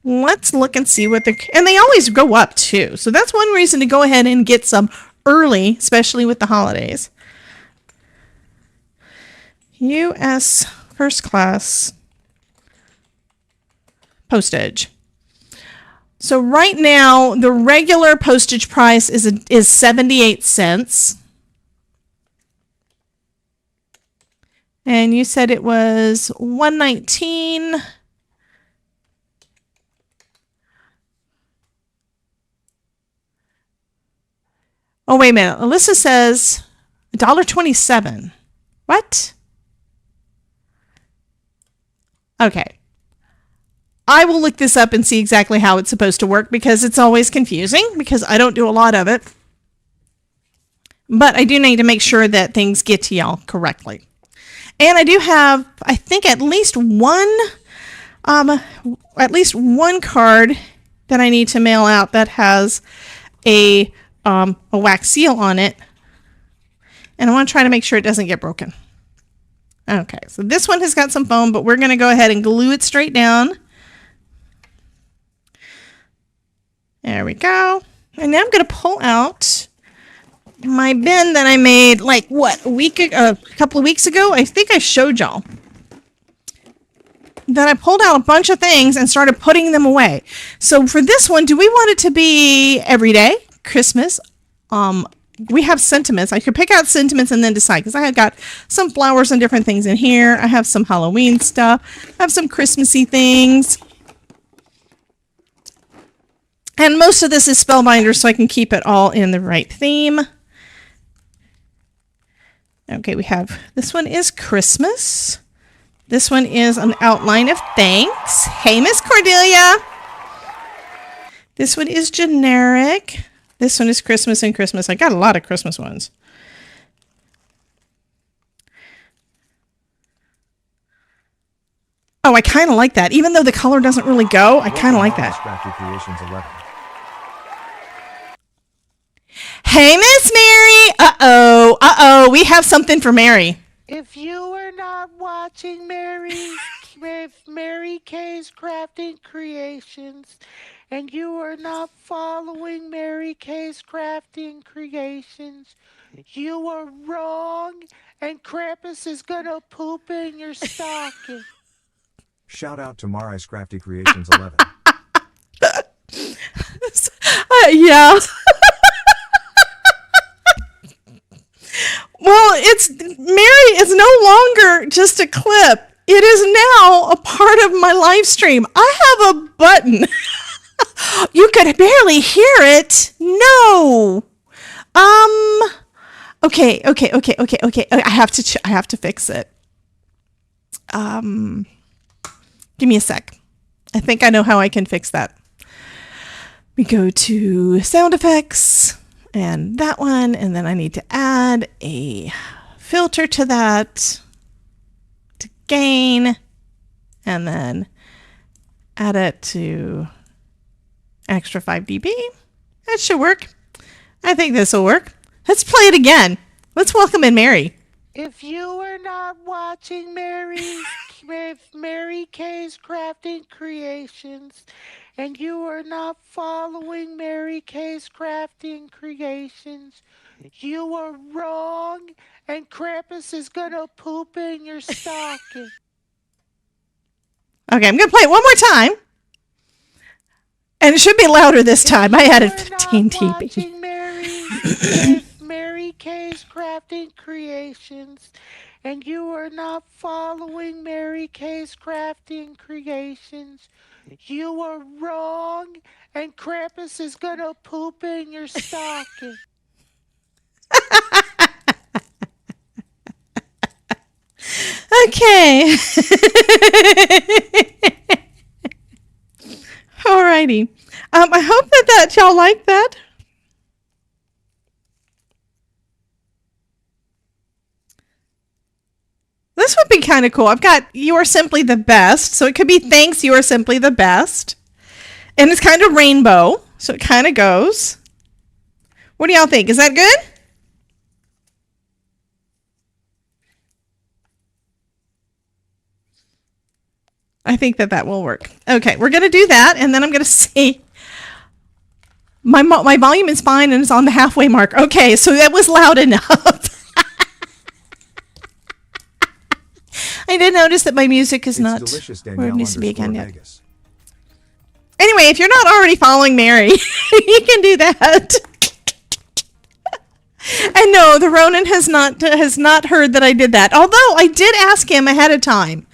Let's look and see and they always go up too. So that's one reason to go ahead and get some early, especially with the holidays. U.S. first class postage. So right now, the regular postage price is 78 cents. And you said it was $1.19. Oh, wait a minute. Alyssa says $1.27. What? Okay. I will look this up and see exactly how it's supposed to work because it's always confusing because I don't do a lot of it. But I do need to make sure that things get to y'all correctly. And I do have, I think, at least one card that I need to mail out that has a wax seal on it, and I want to try to make sure it doesn't get broken. Okay, so this one has got some foam, but we're going to go ahead and glue it straight down. There we go. And now I'm going to pull out my bin that I made like a couple of weeks ago. I think I showed y'all that I pulled out a bunch of things and started putting them away. So for this one, do we want it to be every day? Christmas. We have sentiments. I could pick out sentiments and then decide because I have got some flowers and different things in here. I have some Halloween stuff. I have some Christmassy things. And most of this is spellbinder, so I can keep it all in the right theme. Okay, we have, this one is Christmas. This one is an outline of thanks. Hey, Miss Cordelia. This one is generic. This one is Christmas and Christmas. I got a lot of Christmas ones. Oh, I kind of like that. Even though the color doesn't really go, I kind of like that. Crafty Creations 11. Hey, Miss Mary. Uh-oh. We have something for Mary. If you were not watching Mary K's Crafting Creations, and you are not following Mary K's Crafting Creations, you are wrong, and Krampus is gonna poop in your stocking. Shout out to Mari's Crafty Creations 11. Yeah. Well, Mary is no longer just a clip. It is now a part of my live stream. I have a button. You could barely hear it. No. Okay. I have to fix it. Give me a sec. I think I know how I can fix that. We go to sound effects and that one, and then I need to add a filter to that to gain, and then add it to extra 5 dB. That should work. I think this will work. Let's play it again. Let's welcome in Mary. If you are not watching Mary K's Crafting Creations, and you are not following Mary K's Crafting Creations, you are wrong, and Krampus is gonna poop in your stocking. Okay, I'm gonna play it one more time. And it should be louder this time. I added You're 15 not dB. watching Mary Kay's Crafting Creations, and you are not following Mary Kay's Crafting Creations, you are wrong, and Krampus is gonna poop in your stocking. Okay. Alrighty. I hope that y'all like that. This would be kind of cool. I've got "You Are Simply the Best," so it could be "Thanks, you are simply the best." And it's kind of rainbow, so it kind of goes. What do y'all think? Is that good? I think that will work. Okay, we're going to do that, and then I'm going to say my volume is fine and it's on the halfway mark. Okay, so that was loud enough. I did notice that my music is not where it needs to be again yet. Anyway, if you're not already following Mary, you can do that. And no, the Ronin has not heard that I did that. Although I did ask him ahead of time.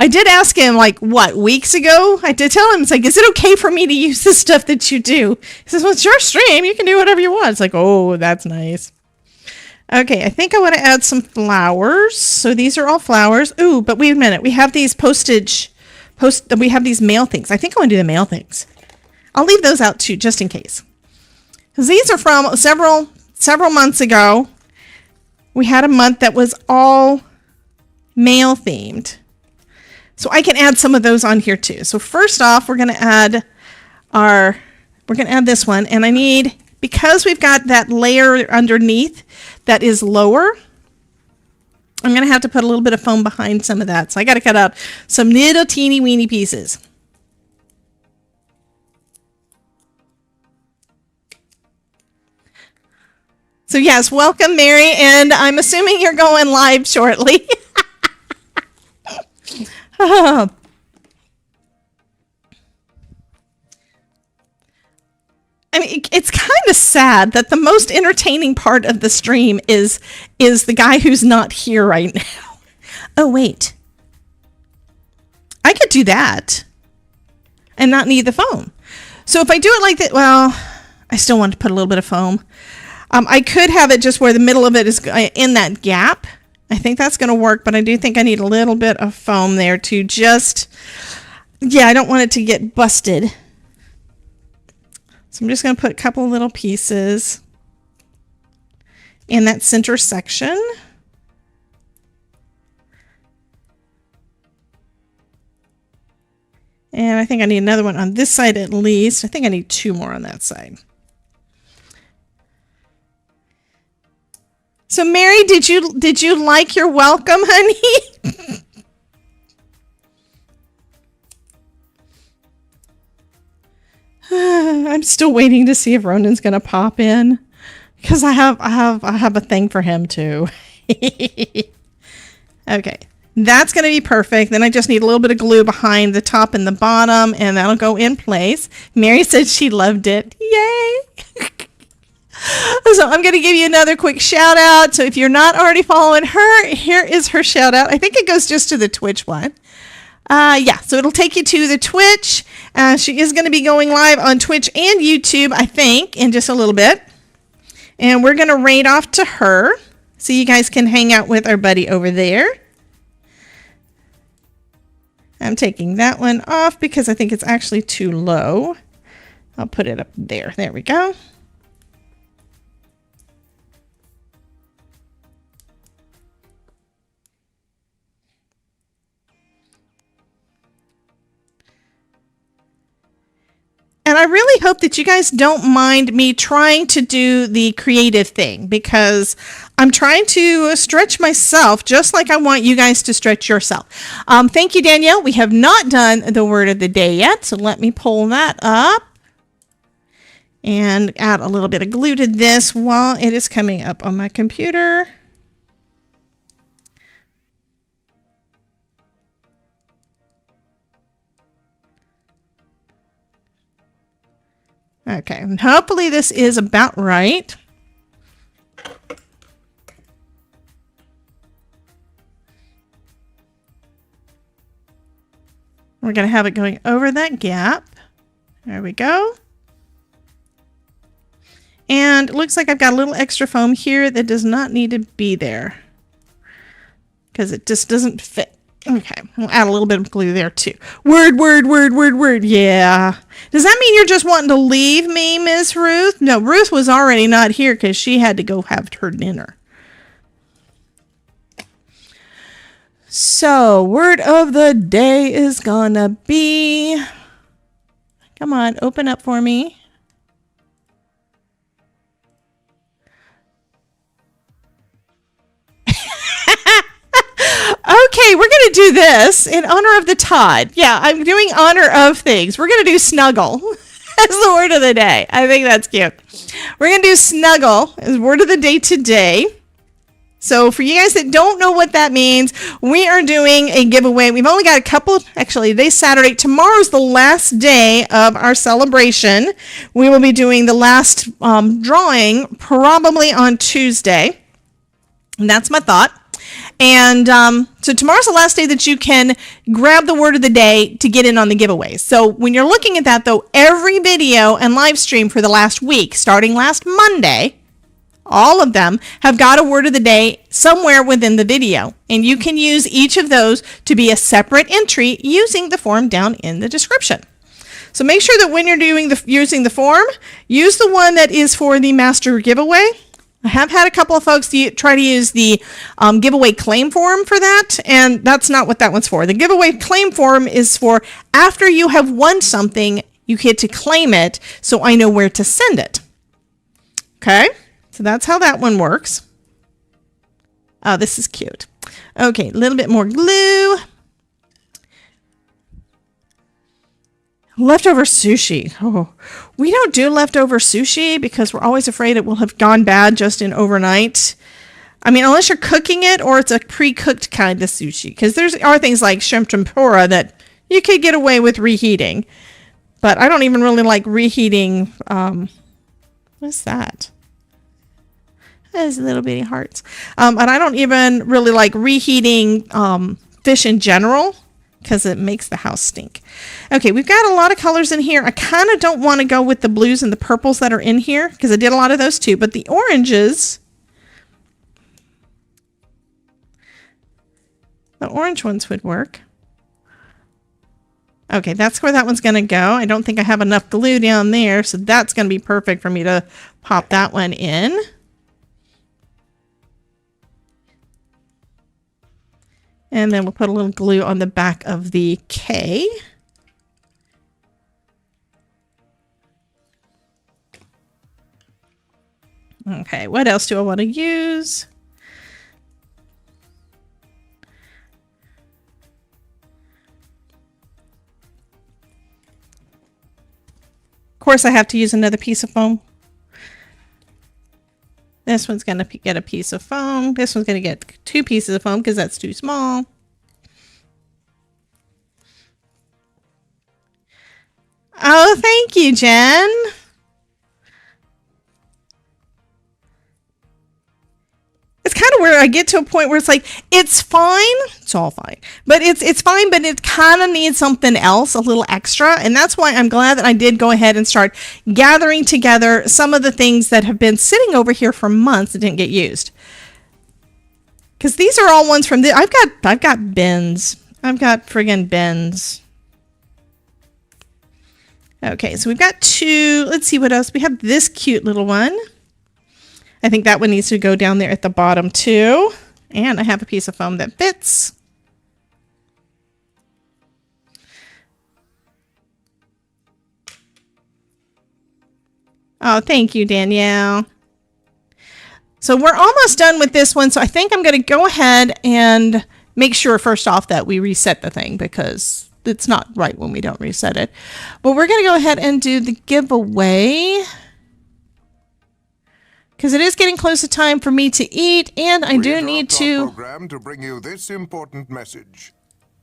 I did ask him, like, what, weeks ago? I did tell him, it's like, is it okay for me to use the stuff that you do? He says, well, it's your stream. You can do whatever you want. It's like, oh, that's nice. Okay, I think I want to add some flowers. So these are all flowers. Ooh, but wait a minute. We have these we have these mail things. I think I want to do the mail things. I'll leave those out too, just in case. Because these are from several months ago. We had a month that was all mail themed. So I can add some of those on here too. So first off, we're going to add this one, and I need, because we've got that layer underneath that is lower, I'm going to have to put a little bit of foam behind some of that. So I got to cut out some little teeny weeny pieces. So yes, welcome Mary, and I'm assuming you're going live shortly. I mean, it's kind of sad that the most entertaining part of the stream is the guy who's not here right now. Oh, wait. I could do that and not need the foam. So if I do it like that, well, I still want to put a little bit of foam. I could have it just where the middle of it is in that gap. I think that's going to work, but I do think I need a little bit of foam there to just, yeah, I don't want it to get busted. So I'm just going to put a couple of little pieces in that center section. And I think I need another one on this side at least. I think I need 2 more on that side. So Mary, did you like your welcome, honey? I'm still waiting to see if Ronin's gonna pop in, because I have a thing for him too. Okay, that's gonna be perfect. Then I just need a little bit of glue behind the top and the bottom, and that'll go in place. Mary said she loved it. Yay! So I'm going to give you another quick shout out. So if you're not already following her, here is her shout out. I think it goes just to the Twitch one. Yeah, so it'll take you to the Twitch. She is going to be going live on Twitch and YouTube, I think, in just a little bit. And we're going to raid off to her so you guys can hang out with our buddy over there. I'm taking that one off because I think it's actually too low. I'll put it up there. There we go. And I really hope that you guys don't mind me trying to do the creative thing, because I'm trying to stretch myself just like I want you guys to stretch yourself. Thank you, Danielle. We have not done the word of the day yet, so let me pull that up and add a little bit of glue to this while it is coming up on my computer. Okay, and hopefully this is about right. We're going to have it going over that gap. There we go. And it looks like I've got a little extra foam here that does not need to be there because it just doesn't fit. Okay, we'll add a little bit of glue there too. Word, word, word, word, word. Yeah. Does that mean you're just wanting to leave me, Miss Ruth? No, Ruth was already not here because she had to go have her dinner. So, word of the day is gonna be... Come on, open up for me. Okay, we're going to do this in honor of the Todd. Yeah, I'm doing honor of things. We're going to do snuggle as the word of the day. I think that's cute. We're going to do snuggle as word of the day today. So for you guys that don't know what that means, we are doing a giveaway. We've only got a couple, actually today's Saturday. Tomorrow's the last day of our celebration. We will be doing the last drawing probably on Tuesday. And that's my thought. And so tomorrow's the last day that you can grab the word of the day to get in on the giveaway. So when you're looking at that, though, every video and live stream for the last week, starting last Monday, all of them have got a word of the day somewhere within the video. And you can use each of those to be a separate entry using the form down in the description. So make sure that when you're using the form, use the one that is for the master giveaway. I have had a couple of folks try to use the giveaway claim form for that, and that's not what that one's for. The giveaway claim form is for after you have won something, you get to claim it so I know where to send it. Okay, so that's how that one works. Oh, this is cute. Okay, a little bit more glue. Leftover sushi. Oh, we don't do leftover sushi because we're always afraid it will have gone bad just in overnight. I mean, unless you're cooking it or it's a pre-cooked kind of sushi. Because there are things like shrimp tempura that you could get away with reheating. But I don't even really like reheating. What's that? Those little bitty hearts. And I don't even really like reheating fish in general, because it makes the house stink. Okay, we've got a lot of colors in here. I kind of don't want to go with the blues and the purples that are in here, because I did a lot of those too. But the oranges, the orange ones would work. Okay, that's where that one's going to go. I don't think I have enough glue down there, so that's going to be perfect for me to pop that one in. And then we'll put a little glue on the back of the K. Okay, what else do I want to use? Of course, I have to use another piece of foam. This one's going to get a piece of foam. This one's going to get 2 pieces of foam because that's too small. Oh, thank you, Jen. It's kind of where I get to a point where it's like, it's fine. It's all fine. But it's fine, but it kind of needs something else, a little extra. And that's why I'm glad that I did go ahead and start gathering together some of the things that have been sitting over here for months that didn't get used. Because these are all ones from I've got bins. I've got friggin' bins. Okay, so we've got 2. Let's see what else. We have this cute little one. I think that one needs to go down there at the bottom too. And I have a piece of foam that fits. Oh, thank you, Danielle. So we're almost done with this one. So I think I'm going to go ahead and make sure first off that we reset the thing, because it's not right when we don't reset it. But we're going to go ahead and do the giveaway, because it is getting close to time for me to eat, and I do need to program to bring you this important message.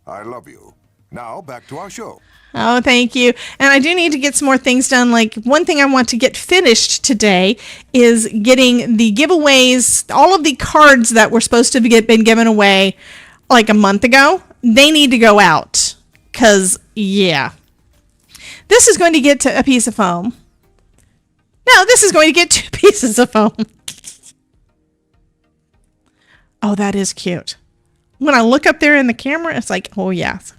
I love you. Now back to our show. Oh, thank you. And I do need to get some more things done. Like, one thing I want to get finished today is getting the giveaways, all of the cards that were supposed to been given away like a month ago. They need to go out. Because, yeah. This is going to get to a piece of foam. No, this is going to get 2 pieces of foam. Oh, that is cute. When I look up there in the camera, it's like, oh, yes.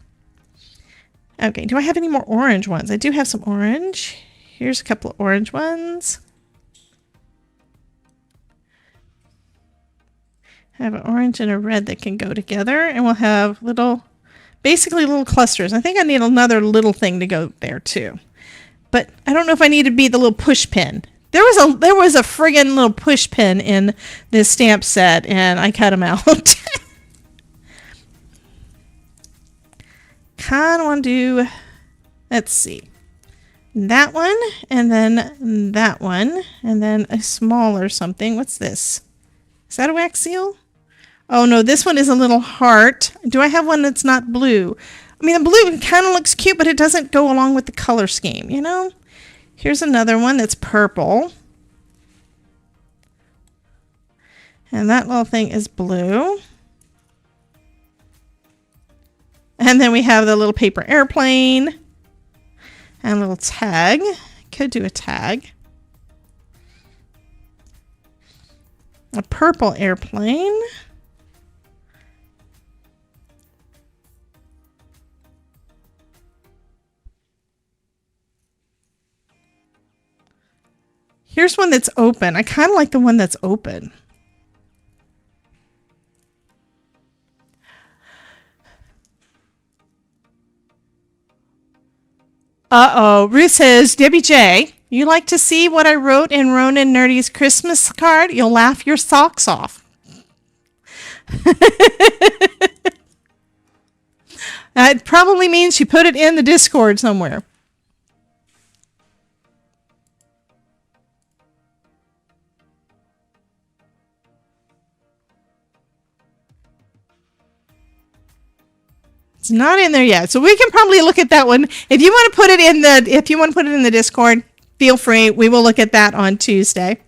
Okay, do I have any more orange ones? I do have some orange. Here's a couple of orange ones. I have an orange and a red that can go together, and we'll have basically little clusters. I think I need another little thing to go there too. But I don't know if I need to be the little push pin. There was a friggin' little push pin in this stamp set, and I cut them out. Kind of want to do, let's see, that one, and then that one, and then a smaller something. What's this? Is that a wax seal? Oh no, this one is a little heart. Do I have one that's not blue? I mean, the blue kind of looks cute, but it doesn't go along with the color scheme, you know? Here's another one that's purple. And that little thing is blue. And then we have the little paper airplane and a little tag. Could do a tag. A purple airplane. Here's one that's open. I kind of like the one that's open. Uh-oh. Ruth says, Debbie J, you like to see what I wrote in Ronan Nerdy's Christmas card? You'll laugh your socks off. That probably means she put it in the Discord somewhere. It's not in there yet, so we can probably look at that one. If you want to put it in the Discord, feel free. We will look at that on Tuesday.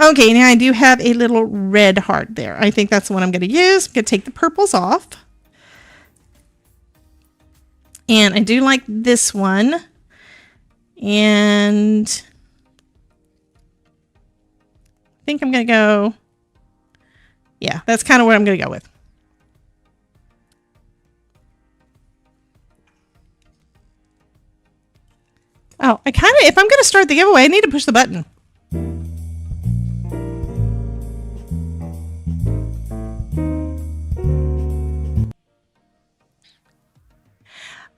Okay, now I do have a little red heart there. I think that's the one I'm going to use. I'm going to take the purples off. And I do like this one. And I think I'm going to go, yeah, that's kind of what I'm going to go with. Oh, if I'm going to start the giveaway, I need to push the button.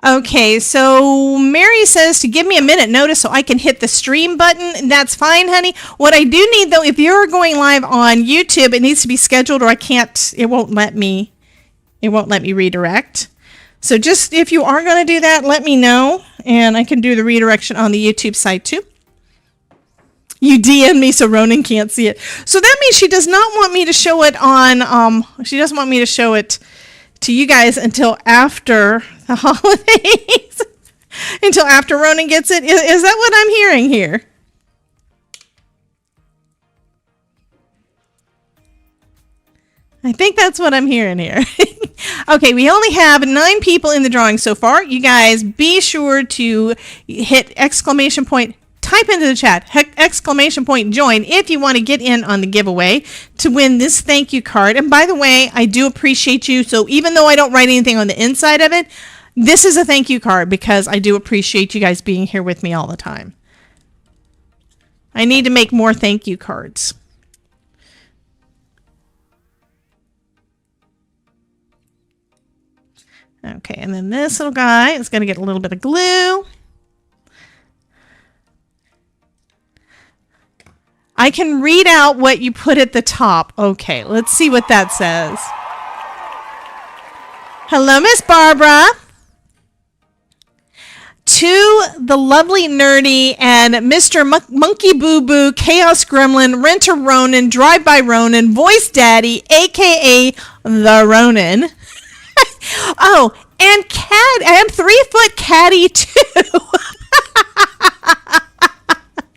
Okay, so Mary says to give me a minute notice so I can hit the stream button. That's fine, honey. What I do need, though, if you're going live on YouTube, it needs to be scheduled or it won't let me redirect. So just if you are going to do that, let me know, and I can do the redirection on the YouTube side too. You DM me so Ronan can't see it. So that means she does not want me to show it on, she doesn't want me to show it to you guys until after the holidays, until after Ronan gets it. Is that what I'm hearing here? I think that's what I'm hearing here. Okay, we only have 9 people in the drawing so far. You guys be sure to hit exclamation point, type into the chat, exclamation point join if you want to get in on the giveaway to win this thank you card. And by the way, I do appreciate you. So even though I don't write anything on the inside of it, this is a thank you card because I do appreciate you guys being here with me all the time. I need to make more thank you cards. Okay, and then this little guy is going to get a little bit of glue. I can read out what you put at the top. Okay, let's see what that says. Hello, Miss Barbara. To the lovely Nerdy and Mr. Monkey Boo Boo, Chaos Gremlin, Renter Ronan, Drive By Ronan, Voice Daddy, aka the Ronan. Oh, And and 3-foot caddy too.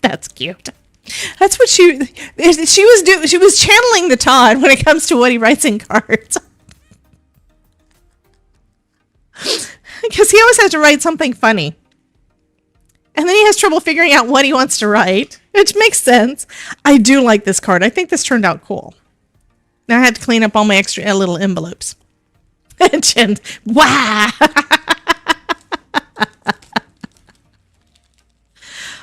That's cute. That's what she was doing. She was channeling the Todd when it comes to what he writes in cards. Because he always has to write something funny. And then he has trouble figuring out what he wants to write, which makes sense. I do like this card. I think this turned out cool. Now I had to clean up all my extra little envelopes. And wow.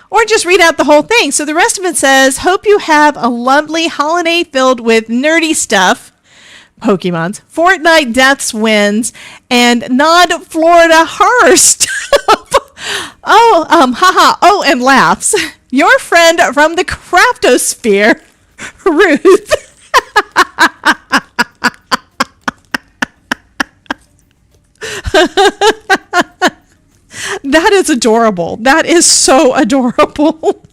Or just read out the whole thing. So the rest of it says, hope you have a lovely holiday filled with nerdy stuff. Pokemons, Fortnite deaths wins, and Nod Florida horror stuff. And laughs. Your friend from the Craftosphere, Ruth. That is adorable. That is so adorable.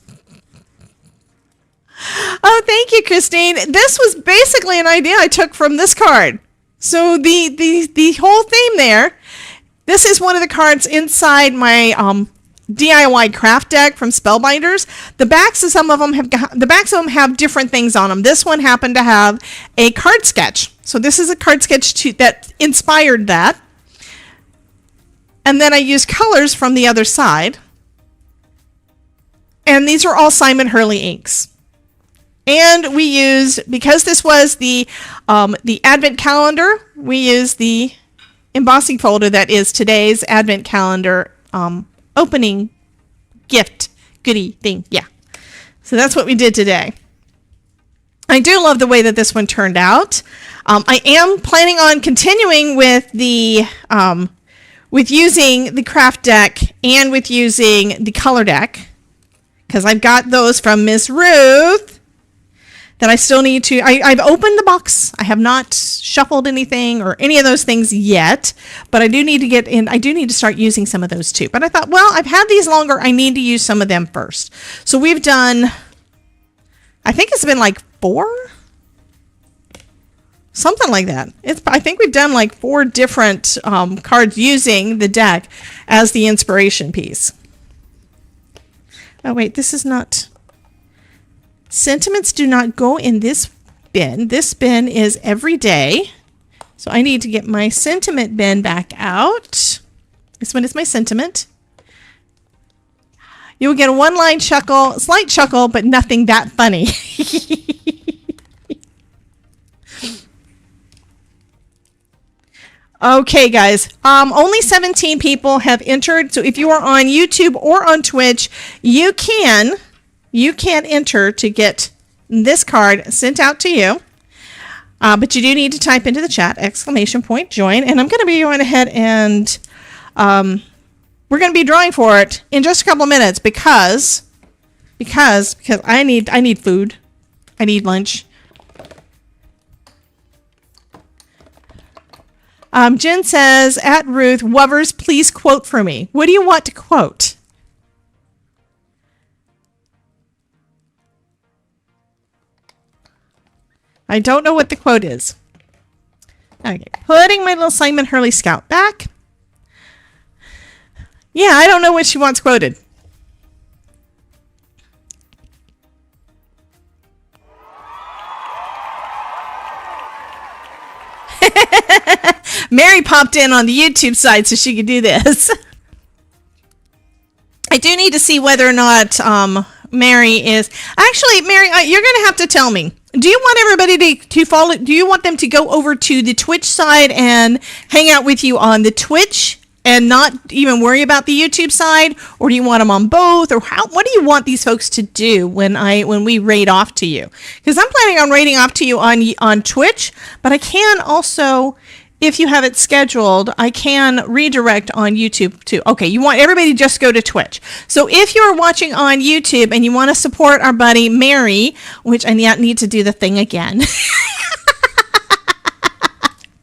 Oh, thank you, Christine. This was basically an idea I took from this card. So the whole theme there, this is one of the cards inside my DIY craft deck from Spellbinders. The backs of some of them have different things on them. This one happened to have a card sketch. So this is a card sketch that inspired that. And then I used colors from the other side. And these are all Simon Hurley inks. And we used, because this was the Advent calendar, we used the embossing folder that is today's Advent calendar opening gift goodie thing. Yeah. So that's what we did today. I do love the way that this one turned out. I am planning on continuing with the with using the craft deck and with using the color deck, because I've got those from Miss Ruth that I still need to. I've opened the box. I have not shuffled anything or any of those things yet, but I do need to get in. I do need to start using some of those too. But I thought, well, I've had these longer. I need to use some of them first. So we've done, I think it's been like 4? Something like that. I think we've done like 4 different cards using the deck as the inspiration piece. Oh, wait, this is not... Sentiments do not go in this bin. This bin is every day. So I need to get my sentiment bin back out. This one is my sentiment. You will get a one-line chuckle, slight chuckle, but nothing that funny. Okay, guys. Only 17 people have entered. So if you are on YouTube or on Twitch, you can enter to get this card sent out to you. But you do need to type into the chat, !join. And I'm going to be going ahead and we're going to be drawing for it in just a couple of minutes because I need food. I need lunch. Jen says, at Ruth, Wovers, please quote for me. What do you want to quote? I don't know what the quote is. Okay, putting my little Simon Hurley Scout back. Yeah, I don't know what she wants quoted. Mary popped in on the YouTube side so she could do this. I do need to see whether or not Mary is... Actually, Mary, you're going to have to tell me. Do you want everybody to follow... Do you want them to go over to the Twitch side and hang out with you on the Twitch and not even worry about the YouTube side? Or do you want them on both? Or what do you want these folks to do when we raid off to you? Because I'm planning on raiding off to you on Twitch, but I can also... If you have it scheduled, I can redirect on YouTube too. Okay, you want everybody to just go to Twitch. So if you're watching on YouTube and you want to support our buddy Mary, which I need to do the thing again.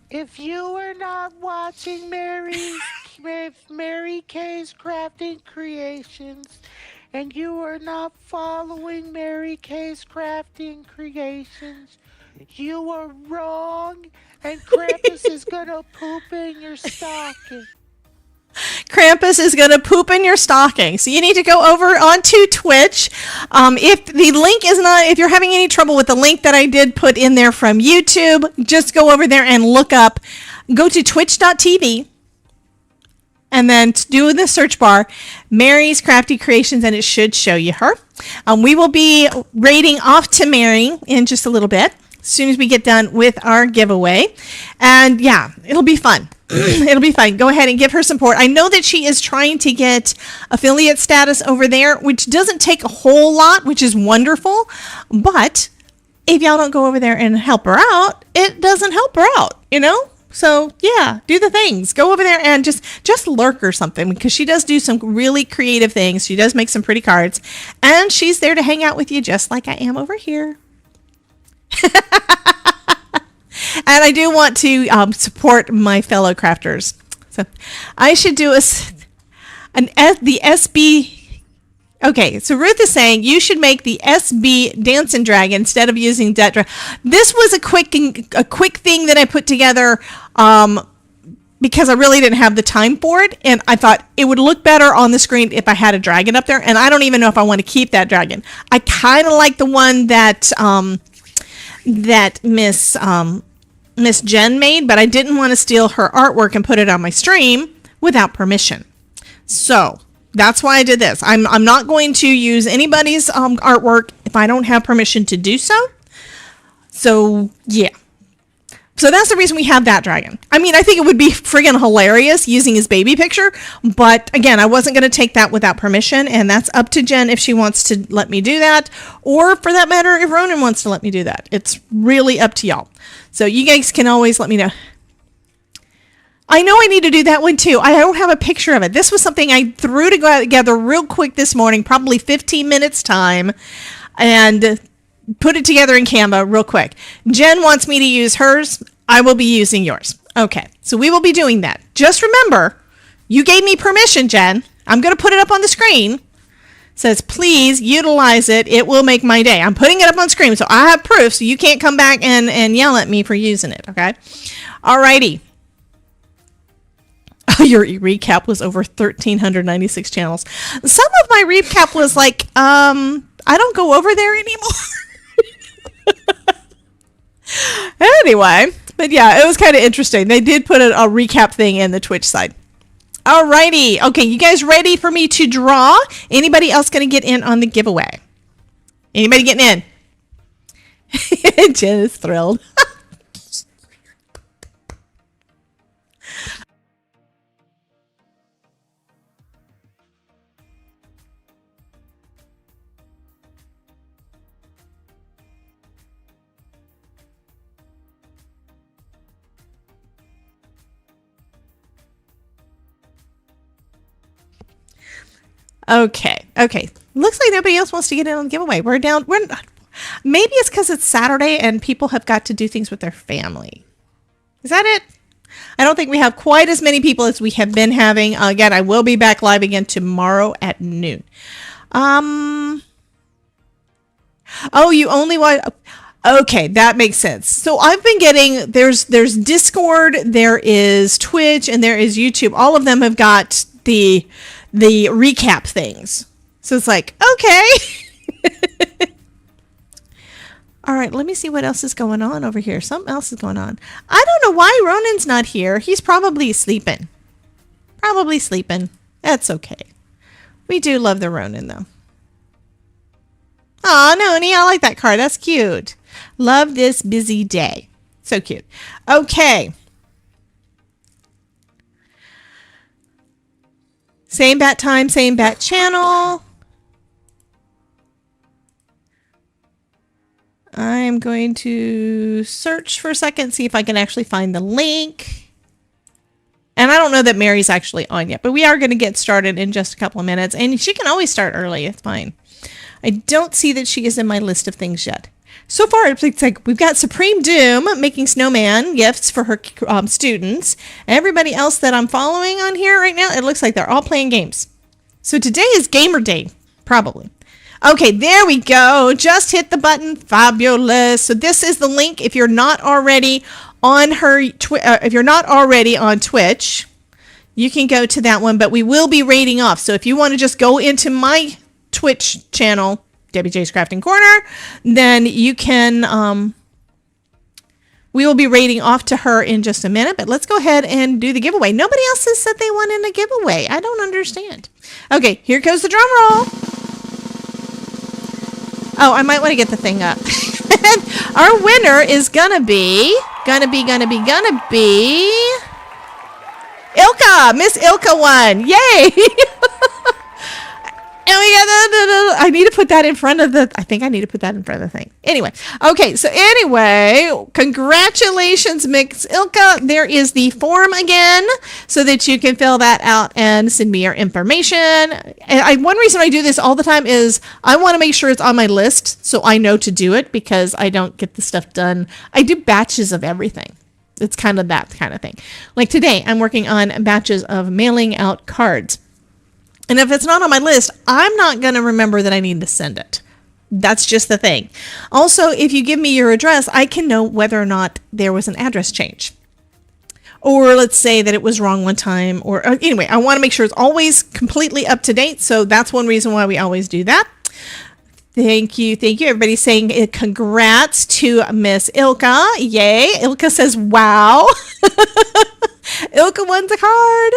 If you are not watching Mary K's Crafting Creations, and you are not following Mary K's Crafting Creations, You were wrong, and Krampus is gonna poop in your stocking. Krampus is going to poop in your stocking. So you need to go over onto Twitch. If the link is not, if you're having any trouble with the link that I did put in there from YouTube, just go over there and look up, go to twitch.tv and then do in the search bar, Mary's Crafty Creations, and it should show you her. We will be raiding off to Mary in just a little bit, as soon as we get done with our giveaway. And yeah, it'll be fun. It'll be fun. Go ahead and give her support. I know that she is trying to get affiliate status over there, which doesn't take a whole lot, which is wonderful. But if y'all don't go over there and help her out, it doesn't help her out, you know? So yeah, do the things. Go over there and just lurk or something, because she does do some really creative things. She does make some pretty cards, and she's there to hang out with you just like I am over here. And I do want to support my fellow crafters. So I should do the SB. Okay, so Ruth is saying you should make the SB Dancing Dragon instead of using Det Dragon. This was a quick thing that I put together because I really didn't have the time for it, and I thought it would look better on the screen if I had a dragon up there. And I don't even know if I want to keep that dragon. I kind of like the one that Miss Jen made, but I didn't want to steal her artwork and put it on my stream without permission. So that's why I did this. I'm not going to use anybody's artwork if I don't have permission to do so. So yeah. So that's the reason we have that dragon. I mean, I think it would be friggin' hilarious using his baby picture, but again, I wasn't going to take that without permission, and that's up to Jen if she wants to let me do that, or for that matter, if Ronan wants to let me do that. It's really up to y'all. So you guys can always let me know. I know I need to do that one too. I don't have a picture of it. This was something I threw together real quick this morning, probably 15 minutes time, and put it together in Canva real quick. Jen wants me to use hers. I will be using yours. Okay, so we will be doing that. Just remember, you gave me permission, Jen. I'm going to put it up on the screen. It says, please utilize it. It will make my day. I'm putting it up on screen, so I have proof, so you can't come back and yell at me for using it, okay? Alrighty. Your recap was over 1,396 channels. Some of my recap was like, I don't go over there anymore. Anyway, but yeah, it was kind of interesting. They did put a recap thing in the Twitch side. Alrighty. Okay, you guys ready for me to draw? Anybody else going to get in on the giveaway? Anybody getting in? Jen is thrilled. Okay. Looks like nobody else wants to get in on the giveaway. We're down. Maybe it's because it's Saturday and people have got to do things with their family. Is that it? I don't think we have quite as many people as we have been having. Again, I will be back live again tomorrow at noon. Oh, you only want... Okay, that makes sense. So I've been getting... There's Discord, there is Twitch, and there is YouTube. All of them have got the recap things. So it's like, okay. All right, let me see what else is going on over here. Something else is going on. I don't know why Ronan's not here. He's probably sleeping. That's okay. We do love the Ronan, though. Aw, Noni, I like that card. That's cute. Love this busy day. So cute. Okay. Same bat time, same bat channel. I'm going to search for a second, see if I can actually find the link. And I don't know that Mary's actually on yet, but we are going to get started in just a couple of minutes. And she can always start early. It's fine. I don't see that she is in my list of things yet. So far, it's like we've got Supreme Doom making snowman gifts for her students. Everybody else that I'm following on here right now, it looks like they're all playing games. So today is gamer day, probably. Okay, there we go. Just hit the button. Fabulous. So this is the link. If you're not already on if you're not already on Twitch, you can go to that one, but we will be rating off. So if you want to just go into my Twitch channel, Debbie J's Crafting Corner, then you can, we will be rating off to her in just a minute, but let's go ahead and do the giveaway. Nobody else has said they wanted a giveaway. I don't understand. Okay, here goes the drum roll. Oh, I might want to get the thing up. Our winner is gonna be Ilka. Miss Ilka won. Yay! And we got I need to put that in front of the, I think I need to put that in front of the thing. Anyway, okay, so anyway, congratulations, Miss Ilka. There is the form again so that you can fill that out and send me your information. And one reason I do this all the time is I want to make sure it's on my list so I know to do it because I don't get the stuff done. I do batches of everything. It's kind of that kind of thing. Like today, I'm working on batches of mailing out cards. And if it's not on my list, I'm not going to remember that I need to send it. That's just the thing. Also, if you give me your address, I can know whether or not there was an address change. Or let's say that it was wrong one time. Or anyway, I want to make sure it's always completely up to date. So that's one reason why we always do that. Thank you. Thank you. Everybody's saying congrats to Miss Ilka. Yay. Ilka says, wow. Ilka won the card.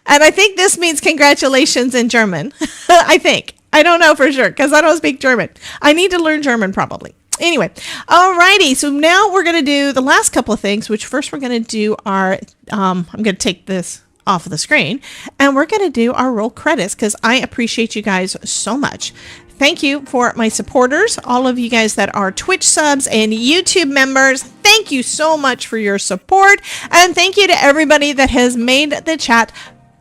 And I think this means congratulations in German. I think. I don't know for sure because I don't speak German. I need to learn German probably. Anyway, alrighty. So now we're going to do the last couple of things, which first we're going to do our, I'm going to take this off of the screen and we're going to do our roll credits because I appreciate you guys so much. Thank you for my supporters, all of you guys that are Twitch subs and YouTube members. Thank you so much for your support. And thank you to everybody that has made the chat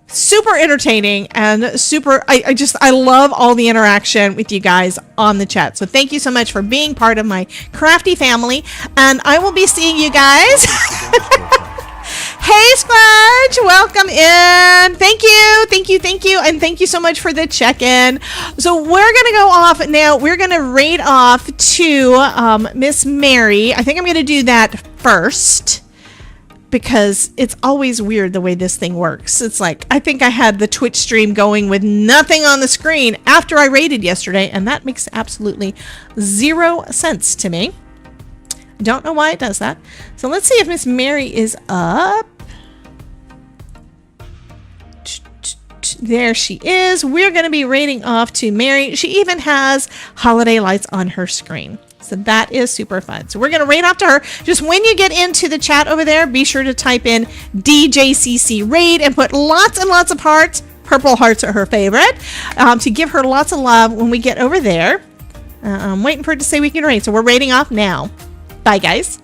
super entertaining and super, I love all the interaction with you guys on the chat. So thank you so much for being part of my Crafty family. And I will be seeing you guys. Hey, Squadge, welcome in. Thank you. And thank you so much for the check-in. So we're going to go off now. We're going to raid off to Miss Mary. I think I'm going to do that first, because it's always weird the way this thing works. It's like, I think I had the Twitch stream going with nothing on the screen after I raided yesterday, and that makes absolutely 0 sense to me. Don't know why it does that. So let's see if Miss Mary is up. There she is. We're going to be raiding off to Mary. She even has holiday lights on her screen. So that is super fun. So we're going to raid off to her. Just when you get into the chat over there, be sure to type in DJCC raid and put lots and lots of hearts. Purple hearts are her favorite. To give her lots of love when we get over there. I'm waiting for it to say we can raid. So we're raiding off now. Bye, guys.